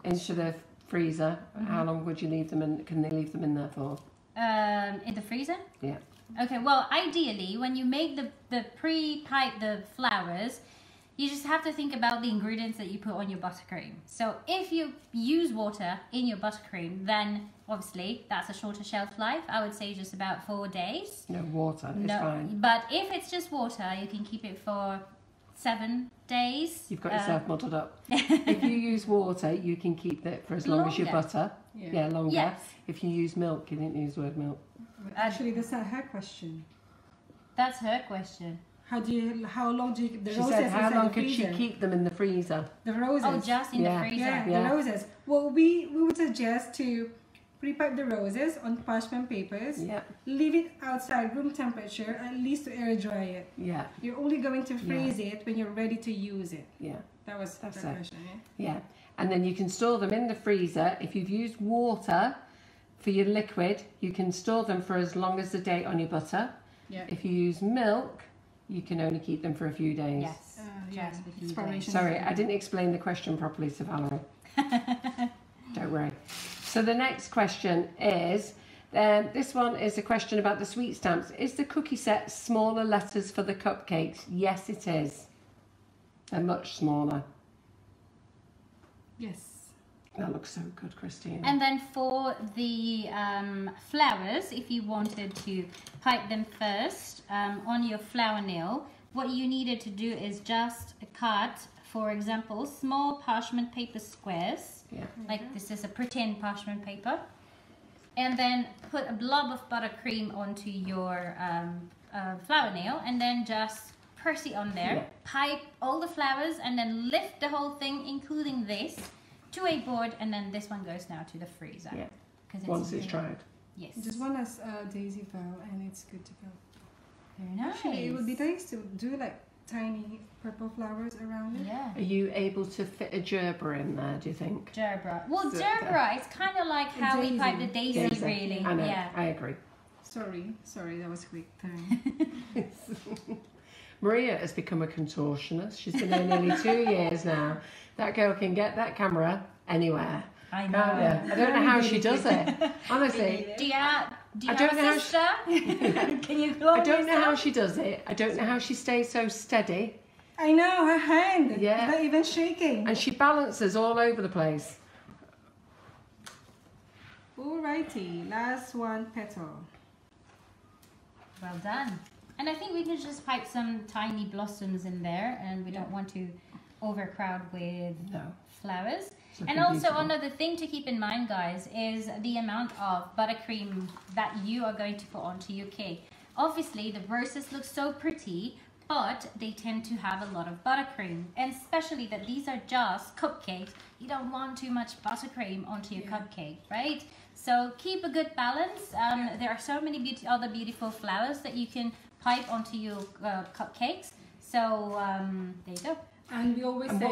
into the freezer. How long would you leave them in? Can they leave them in there for? in the freezer? Yeah. Okay, well, ideally, when you make the pre-pipe the flowers, you just have to think about the ingredients that you put on your buttercream. So if you use water in your buttercream, then obviously that's a shorter shelf life. I would say just about 4 days. No, water is fine. But if it's just water, you can keep it for 7 days. You've got yourself muddled up. If you use water, you can keep it for as long as your Longer. butter. Yeah, longer. Yes. If you use milk, you didn't use the word milk. Actually, that's not her question. That's her question. How long do you keep the She roses said, how inside long the could she freezer? keep them in the freezer? The roses. Oh, just in the Yeah. freezer. Yeah, Yeah. the roses. Well, we would suggest to pre-pipe the roses on parchment papers. Yeah, Leave it outside room temperature at least to air dry it. yeah, You're only going to freeze it when you're ready to use it. yeah. That was That's the it. question, yeah? Yeah, and then you can store them in the freezer. If you've used water for your liquid, you can store them for as long as the date on your butter. Yeah. If you use milk, you can only keep them for a few days. Yes. Yeah. Just a few Expiration. Sorry, I didn't explain the question properly to Valerie. Don't worry. So the next question is, this one is a question about the sweet stamps. Is the cookie set smaller letters for the cupcakes? Yes, it is. They're much smaller. Yes. That looks so good, Christina. And then for the flowers, if you wanted to pipe them first on your flower nail, what you needed to do is just cut, for example, small parchment paper squares. Yeah. Like this is a pretend parchment paper. And then put a blob of buttercream onto your flower nail and then just press it on there. Yeah. Pipe all the flowers and then lift the whole thing, including this, to a board, and then this one goes now to the freezer. Yeah. 'Cause Once it's dried. Yes. Just one as daisy fell and it's good to go. Very nice. Actually, it would be nice to do like tiny purple flowers around it. Yeah. Are you able to fit a gerber in there, do you think? Gerbera. Well, So- gerbera, it's kind of like how we pipe the daisy, Daisy. really. I know, Yeah. I agree. Sorry, that was quick. Maria has become a contortionist. She's been there nearly 2 years now. That girl can get that camera anywhere. I Can't know. you? I don't know how she does it. Honestly, Do you have I a don't know how sister? Can you I don't know how she does it. I don't know how she stays so steady. I know, her hand. Yeah. Not even shaking. And she balances all over the place. Alrighty, last one petal. Well done. And I think we can just pipe some tiny blossoms in there, and we don't want to overcrowd with No. flowers. It's looking And also beautiful. another thing to keep in mind, guys, is the amount of buttercream that you are going to put onto your cake. Obviously, the roses look so pretty, but they tend to have a lot of buttercream. And especially that these are just cupcakes, you don't want too much buttercream onto your cupcake, right? So keep a good balance. There are so many other beautiful flowers that you can pipe onto your cupcakes. So there you go. And we always And say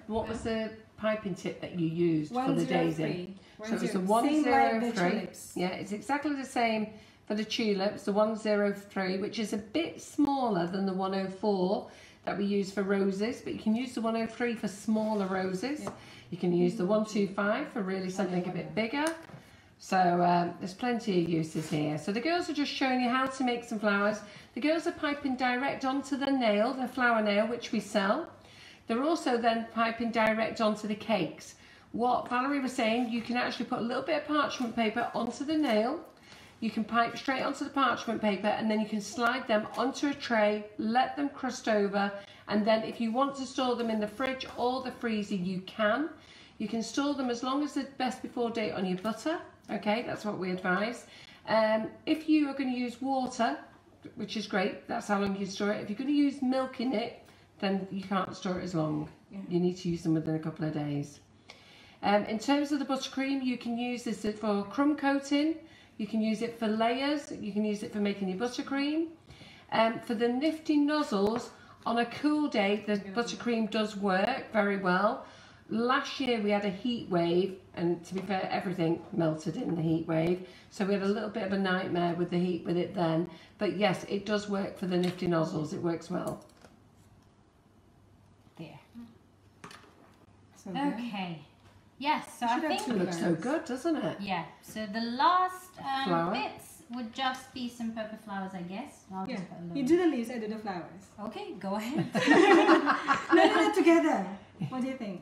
what was the piping tip that you used for the daisy? 103. So it was the 103. Same like the 103. tulips. Yeah, it's exactly the same for the tulips, the 103, which is a bit smaller than the 104 that we use for roses, but you can use the 103 for smaller roses. Yeah. You can use the 125 for really something a bit bigger. So there's plenty of uses here. So the girls are just showing you how to make some flowers. The girls are piping direct onto the nail, the flower nail, which we sell. They're also then piping direct onto the cakes. What Valerie was saying, you can actually put a little bit of parchment paper onto the nail. You can pipe straight onto the parchment paper, and then you can slide them onto a tray, let them crust over, and then if you want to store them in the fridge or the freezer, you can. You can store them as long as the best before date on your butter. Okay, that's what we advise. If you are going to use water, which is great, that's how long you store it. If you're going to use milk in it, then you can't store it as long. Yeah. You need to use them within a couple of days. In terms of the buttercream, you can use this for crumb coating. You can use it for layers. You can use it for making your buttercream. For the nifty nozzles, on a cool day, the buttercream does work very well. Last year we had a heat wave, and to be fair, everything melted in the heat wave. So we had a little bit of a nightmare with the heat with it then. But yes, it does work for the nifty nozzles. It works well. There. So good. Okay. Yes, so You I should have think... two It looks so good, doesn't it? Yeah, so the last Flower. bits would just be some purple flowers, I guess. I'll Yeah, just put a little... you do the leaves, I do the flowers. Okay, go ahead. No, together. What do you think?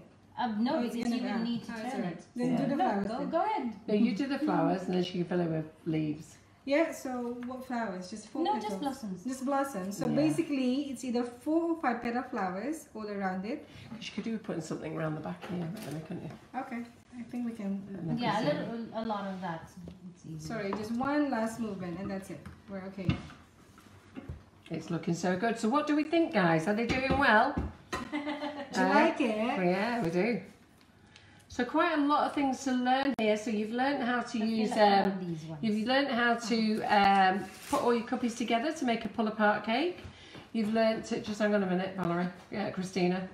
No, Oh, it's because you gonna would go. need to Oh, it's turn alright. it. Then Yeah. do the flowers. Go, then. go ahead. No, you do the flowers, and then she can fill it with leaves. Yeah, so what flowers? Just 4 No, petals? just blossoms. Just blossoms. So Yeah. basically, it's either 4 or 5 petal flowers all around it. You could do putting something around the back here, really, couldn't you? Okay, I think we can. And then Yeah, conceal it. a lot of that. It's easy. Sorry, just one last movement and that's it. We're okay. It's looking so good. So what do we think, guys? Are they doing well? Do you like it? Well, yeah, we do. So quite a lot of things to learn here. So you've learned how to I feel use like I love these ones. you've learned how to put all your cuppies together to make a pull apart cake. You've learned to just hang on a minute, Valerie. Yeah, Christina.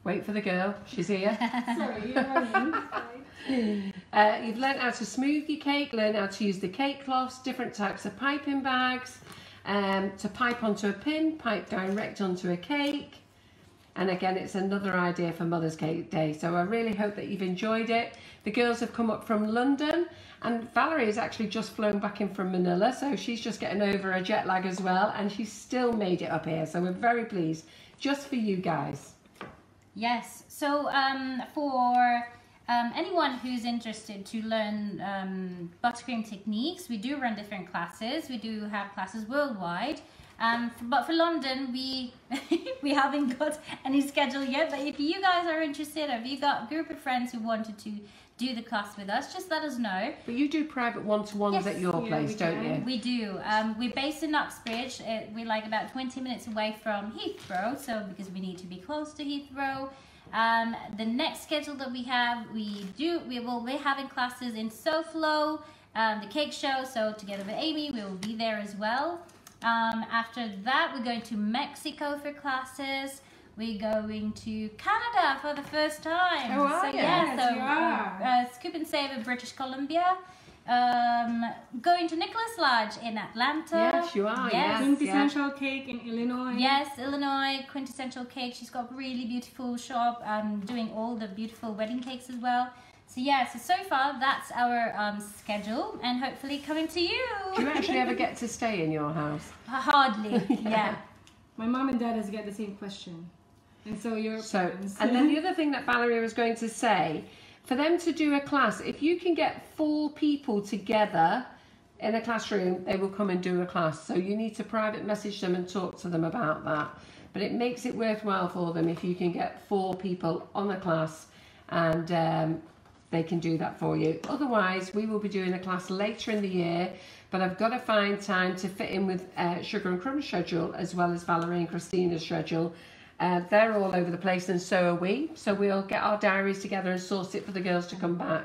Wait for the girl, she's here. Sorry, you're running. You've learned how to smooth your cake, learn how to use the cake cloths, different types of piping bags, to pipe onto a pin, pipe direct onto a cake. And again, it's another idea for Mother's Cake Day. So I really hope that you've enjoyed it. The girls have come up from London, and Valerie has actually just flown back in from Manila. So she's just getting over a jet lag as well, and she's still made it up here. So we're very pleased, just for you guys. Yes, so for anyone who's interested to learn buttercream techniques, we do run different classes. We do have classes worldwide. But for London, we haven't got any schedule yet. But if you guys are interested, if you got a group of friends who wanted to do the class with us, just let us know. But you do private one-to-ones Yes. at your place, don't you? We do. We're based in Uxbridge. We're like about 20 minutes away from Heathrow, so because we need to be close to Heathrow. The next schedule that we have, we're having classes in SoFlo, the cake show. So together with Amy, we will be there as well. After that, we're going to Mexico for classes. We're going to Canada for the first time. Oh, are you? Yes, you are. Scoop and Save of British Columbia. Going to Nicholas Lodge in Atlanta. Yes, you are. Yes. Quintessential Cake in Illinois. Yes, Illinois, Quintessential Cake. She's got a really beautiful shop, doing all the beautiful wedding cakes as well. So yeah, so far that's our schedule, and hopefully coming to you. Do you actually ever get to stay in your house? Hardly, yeah. My mom and dad has got the same question. And so your parents. And then the other thing that Valerie was going to say, for them to do a class, if you can get 4 people together in a classroom, they will come and do a class. So you need to private message them and talk to them about that. But it makes it worthwhile for them if you can get 4 people on a class, and they can do that for you. Otherwise, we will be doing a class later in the year, but I've got to find time to fit in with Sugar and Crumbs' schedule as well as Valeri and Christina's schedule. They're all over the place, and so are we. So we'll get our diaries together and source it for the girls to come back.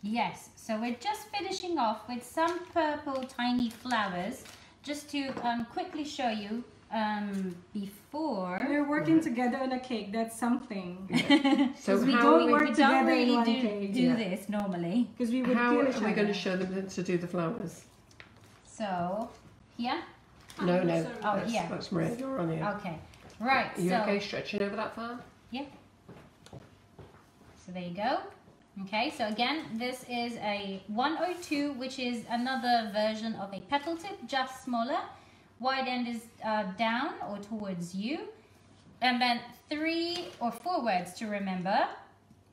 Yes, so we're just finishing off with some purple tiny flowers, just to quickly show you before. We're working together on a cake. That's something. So we how don't are we, work We don't together in really one do cake. this normally. Because we would how kill are each we going to other. show them to do the flowers? So, here? No, Oh, that's, yeah. that's Maria. You're on here. Okay, right, Are you so, okay stretching over that far? yeah. So there you go. Okay, so again, this is a 102, which is another version of a petal tip, just smaller. Wide end is down or towards you. And then 3 or 4 words to remember.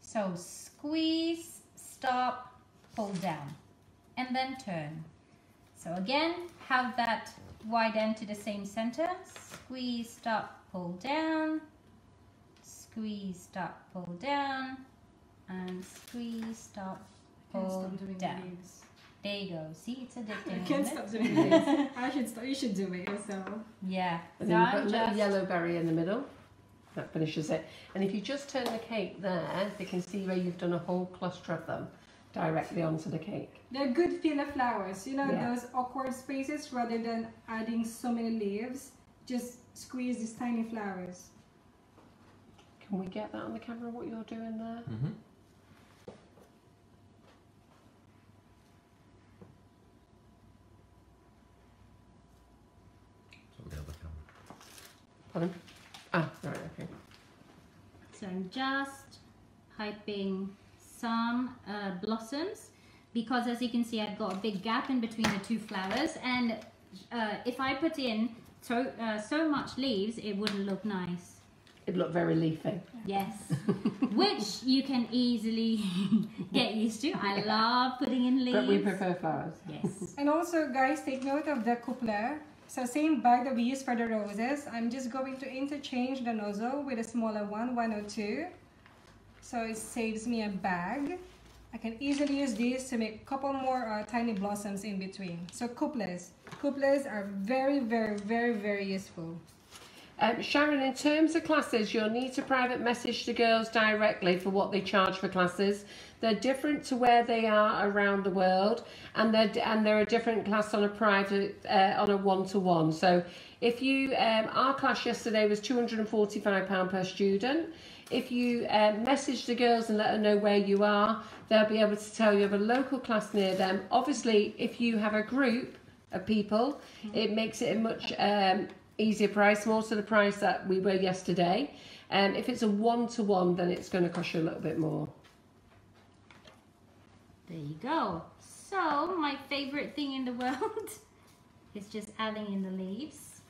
So squeeze, stop, pull down, and then turn. So again, have that wide end to the same center. Squeeze, stop, pull down. Squeeze, stop, pull down. And squeeze, stop, Can't pull stop doing down. leaves. There you go. See, it's I addicting. can't isn't it? stop doing this. I should stop. You should do it yourself. Yeah. And So then you've got a I'm little just yellow berry in the middle. That finishes it. And if you just turn the cake there, they can see where you've done a whole cluster of them directly onto the cake. They're good filler flowers. You know, Yeah. those awkward spaces, rather than adding so many leaves, just squeeze these tiny flowers. Can we get that on the camera, what you're doing there? Mm-hmm. The other camera. Pardon? Ah, right, okay. So I'm just hyping some blossoms, because as you can see, I've got a big gap in between the 2 flowers, and if I put in so much leaves, it wouldn't look nice. It looked very leafy. Yes, which you can easily get used to. I love putting in leaves. But we prefer flowers. Yes. And also, guys, take note of the coupler. So same bag that we use for the roses. I'm just going to interchange the nozzle with a smaller one, 102. So it saves me a bag. I can easily use this to make a couple more tiny blossoms in between. So couplers. Couplers are very, very, very, very useful. Sharon, in terms of classes, you'll need to private message the girls directly for what they charge for classes. They're different to where they are around the world, and they're a different class on a private, on a one-to-one. So if you, our class yesterday was £245 per student. if you message the girls and let them know where you are, they'll be able to tell you of a local class near them. Obviously, if you have a group of people, it makes it a much easier price, more to the price that we were yesterday. If it's a one-to-one, then it's going to cost you a little bit more. There you go. So, my favorite thing in the world is just adding in the leaves.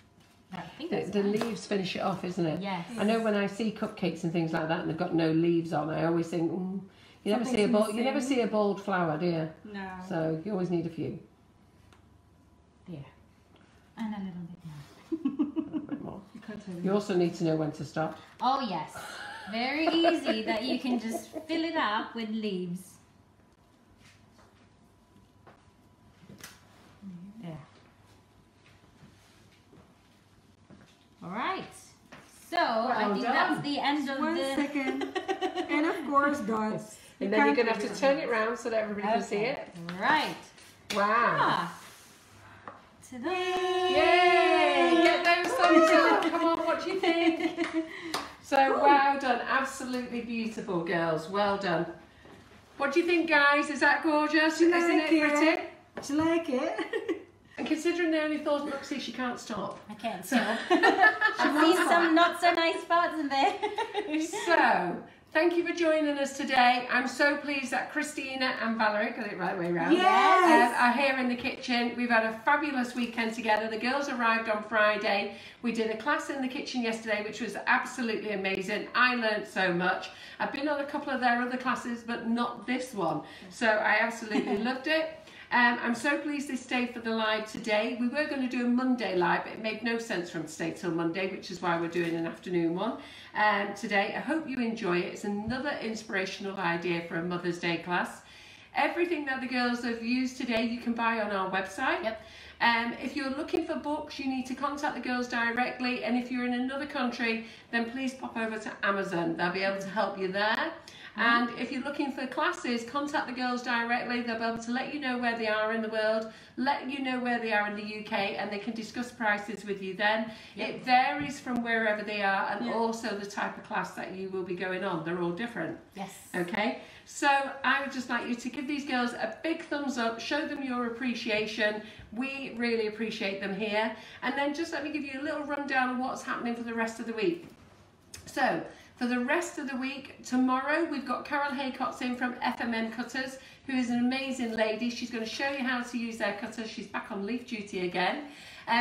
I think The leaves finish it off, isn't it? Yes. I know when I see cupcakes and things like that and they've got no leaves on, I always think, you never see a bold flower, do you? No. So you always need a few. There. And a little bit more. A little bit more. You also need to know when to stop. Oh yes. Very easy that you can just fill it up with leaves. There. All right. So I think that's the end of One the... second. And of course, dots. And then you're going to have to turn it around so that everybody can see it. Right. Wow. Ah. Ta-da. Yay! Get those thumbs up. Come on, what do you think? So well done. Absolutely beautiful, girls. Well done. What do you think, guys? Is that gorgeous? Isn't it pretty? Do you like it? And considering they only thought, look, see, she can't stop. I can't stop. I've seen some not so nice spots in there. So, thank you for joining us today. I'm so pleased that Christina and Valerie, got it right way round, Yes! are here in the kitchen. We've had a fabulous weekend together. The girls arrived on Friday. We did a class in the kitchen yesterday, which was absolutely amazing. I learned so much. I've been on a couple of their other classes, but not this one. So I absolutely loved it. I'm so pleased they stayed for the live today. We were going to do a Monday live, but it made no sense for them to stay till Monday, which is why we're doing an afternoon one today. I hope you enjoy it. It's another inspirational idea for a Mother's Day class. Everything that the girls have used today you can buy on our website. Yep. If you're looking for books, you need to contact the girls directly, and if you're in another country, then please pop over to Amazon. They'll be able to help you there. And if you're looking for classes, contact the girls directly. They'll be able to let you know where they are in the world, let you know where they are in the UK, and they can discuss prices with you then. Yep. It varies from wherever they are, and also the type of class that you will be going on. They're all different. Yes. Okay, so I would just like you to give these girls a big thumbs up, show them your appreciation. We really appreciate them here. And then just let me give you a little rundown of what's happening for the rest of the week. So, for the rest of the week, tomorrow we've got Carol Haycott's in from FMM Cutters, who is an amazing lady. She's going to show you how to use their cutters. She's back on leaf duty again.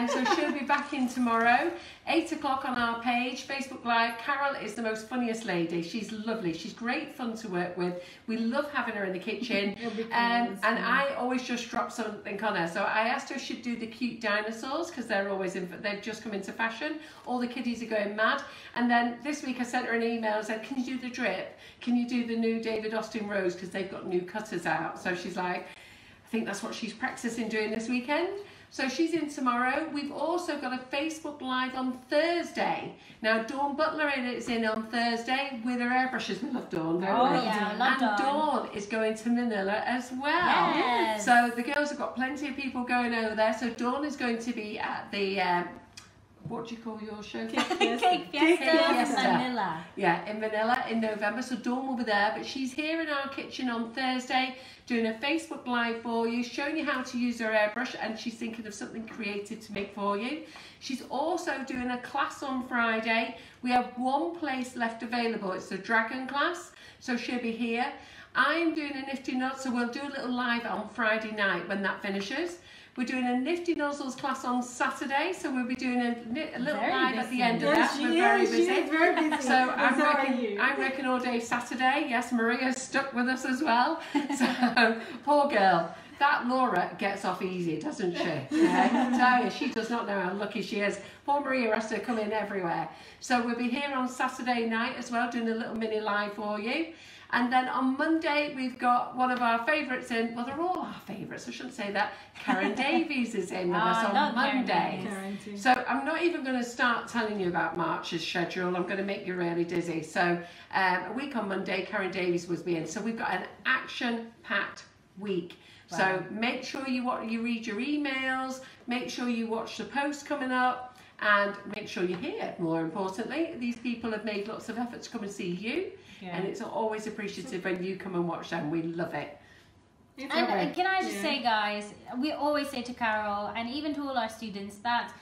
So she'll be back in tomorrow, 8 o'clock on our page, Facebook Live. Carol is the most funniest lady. She's lovely. She's great fun to work with. We love having her in the kitchen. And I always just drop something on her. So I asked her if she'd do the cute dinosaurs because they've just come into fashion. All the kiddies are going mad. And then this week I sent her an email and said, can you do the drip? Can you do the new David Austin Rose? Because they've got new cutters out. So she's like, I think that's what she's practicing doing this weekend. So she's in tomorrow. We've also got a Facebook Live on Thursday. Now Dawn Butler is in on Thursday with her airbrushes. We love Dawn, don't we? Yeah, I love and Dawn. Dawn is going to Manila as well. Yes. So the girls have got plenty of people going over there. So Dawn is going to be at the, what do you call your show? Cake Fiesta Manila. Yeah, in Manila in November. So Dawn will be there, but she's here in our kitchen on Thursday doing a Facebook Live for you, showing you how to use her airbrush, and she's thinking of something creative to make for you. She's also doing a class on Friday. We have one place left available. It's the Dragon class, so she'll be here. I'm doing a Nifty Nut, so we'll do a little live on Friday night when that finishes. We're doing a Nifty Nozzles class on Saturday, so we'll be doing a little live at the end of that. We're very busy. So I'm working all day Saturday. Yes, Maria's stuck with us as well. So, poor girl. That Laura gets off easy, doesn't she? Yeah, I tell you, she does not know how lucky she is. Poor Maria has to come in everywhere. So we'll be here on Saturday night as well, doing a little mini live for you. And then on Monday, we've got one of our favourites in. Well, they're all our favourites, I shouldn't say that. Karen Davies is in with us on Monday. So I'm not even going to start telling you about March's schedule. I'm going to make you really dizzy. So a week on Monday, Karen Davies was in. So we've got an action-packed week. Wow. So make sure you read your emails. Make sure you watch the posts coming up. and make sure you're here. More importantly, these people have made lots of effort to come and see you, and it's always appreciative when you come and watch them. We love it. And can I just say, guys, we always say to Carol and even to all our students that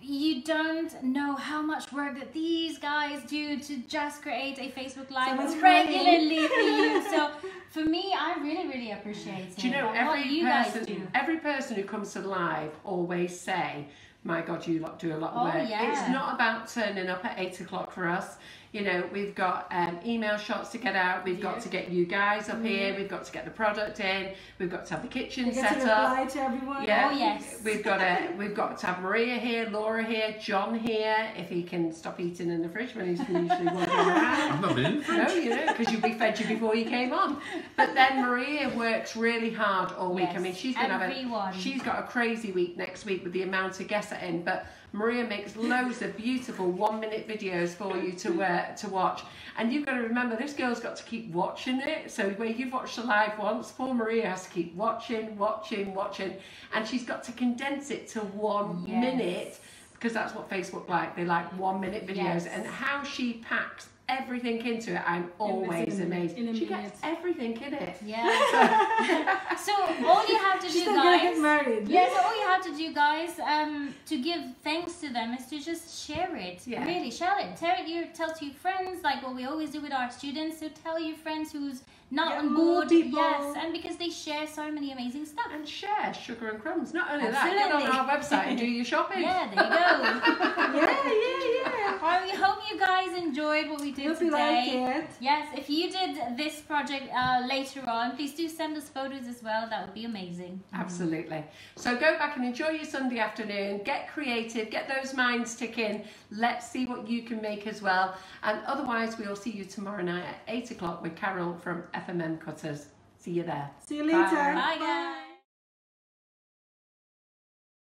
you don't know how much work that these guys do to just create a Facebook Live regularly for you. So for me, I really appreciate it. Do you know, every person who comes to live always say, my God, you lot do a lot of work. Yeah. It's not about turning up at 8 o'clock for us. You know, we've got email shots to get out. We've got to get you guys up here. We've got to get the product in. We've got to have the kitchen set to up. reply to everyone. Yeah. Oh, yes. We've got to have Maria here, Laura here, John here. If he can stop eating in the fridge when he's usually wandering around. I've not been in the fridge. No, you know, because we fed you before you came on. But then Maria works really hard all week. Yes, I mean, she's got a crazy week next week with the amount of guests that are in. But Maria makes loads of beautiful 1-minute videos for you to watch. And you've got to remember, this girl's got to keep watching it. So where you've watched the live once, poor Maria has to keep watching. And she's got to condense it to 1 minute, because that's what Facebook like. They like 1-minute videos. Yes. And how she packs everything into it, I'm always amazed. She gets everything in it. Yeah. So all you have to do, guys. Get married. Yeah. So all you have to do, guys, to give thanks to them is to just share it. Yeah. Really, share it. Tell to your friends, like what we always do with our students. So tell your friends who's not on board. People. Yes, and because they share so many amazing stuff. And share Sugar and Crumbs. Not only that, get on our website and do your shopping. Yeah, there you go. yeah. Well, we hope you guys enjoyed what we did Hope today. you like it. Yes, if you did this project later on, please do send us photos as well. That would be amazing. Absolutely. So go back and enjoy your Sunday afternoon. Get creative. Get those minds ticking. Let's see what you can make as well. And otherwise, we'll see you tomorrow night at 8 o'clock with Carol from FMM Cutters. See you there. See you later. Bye guys.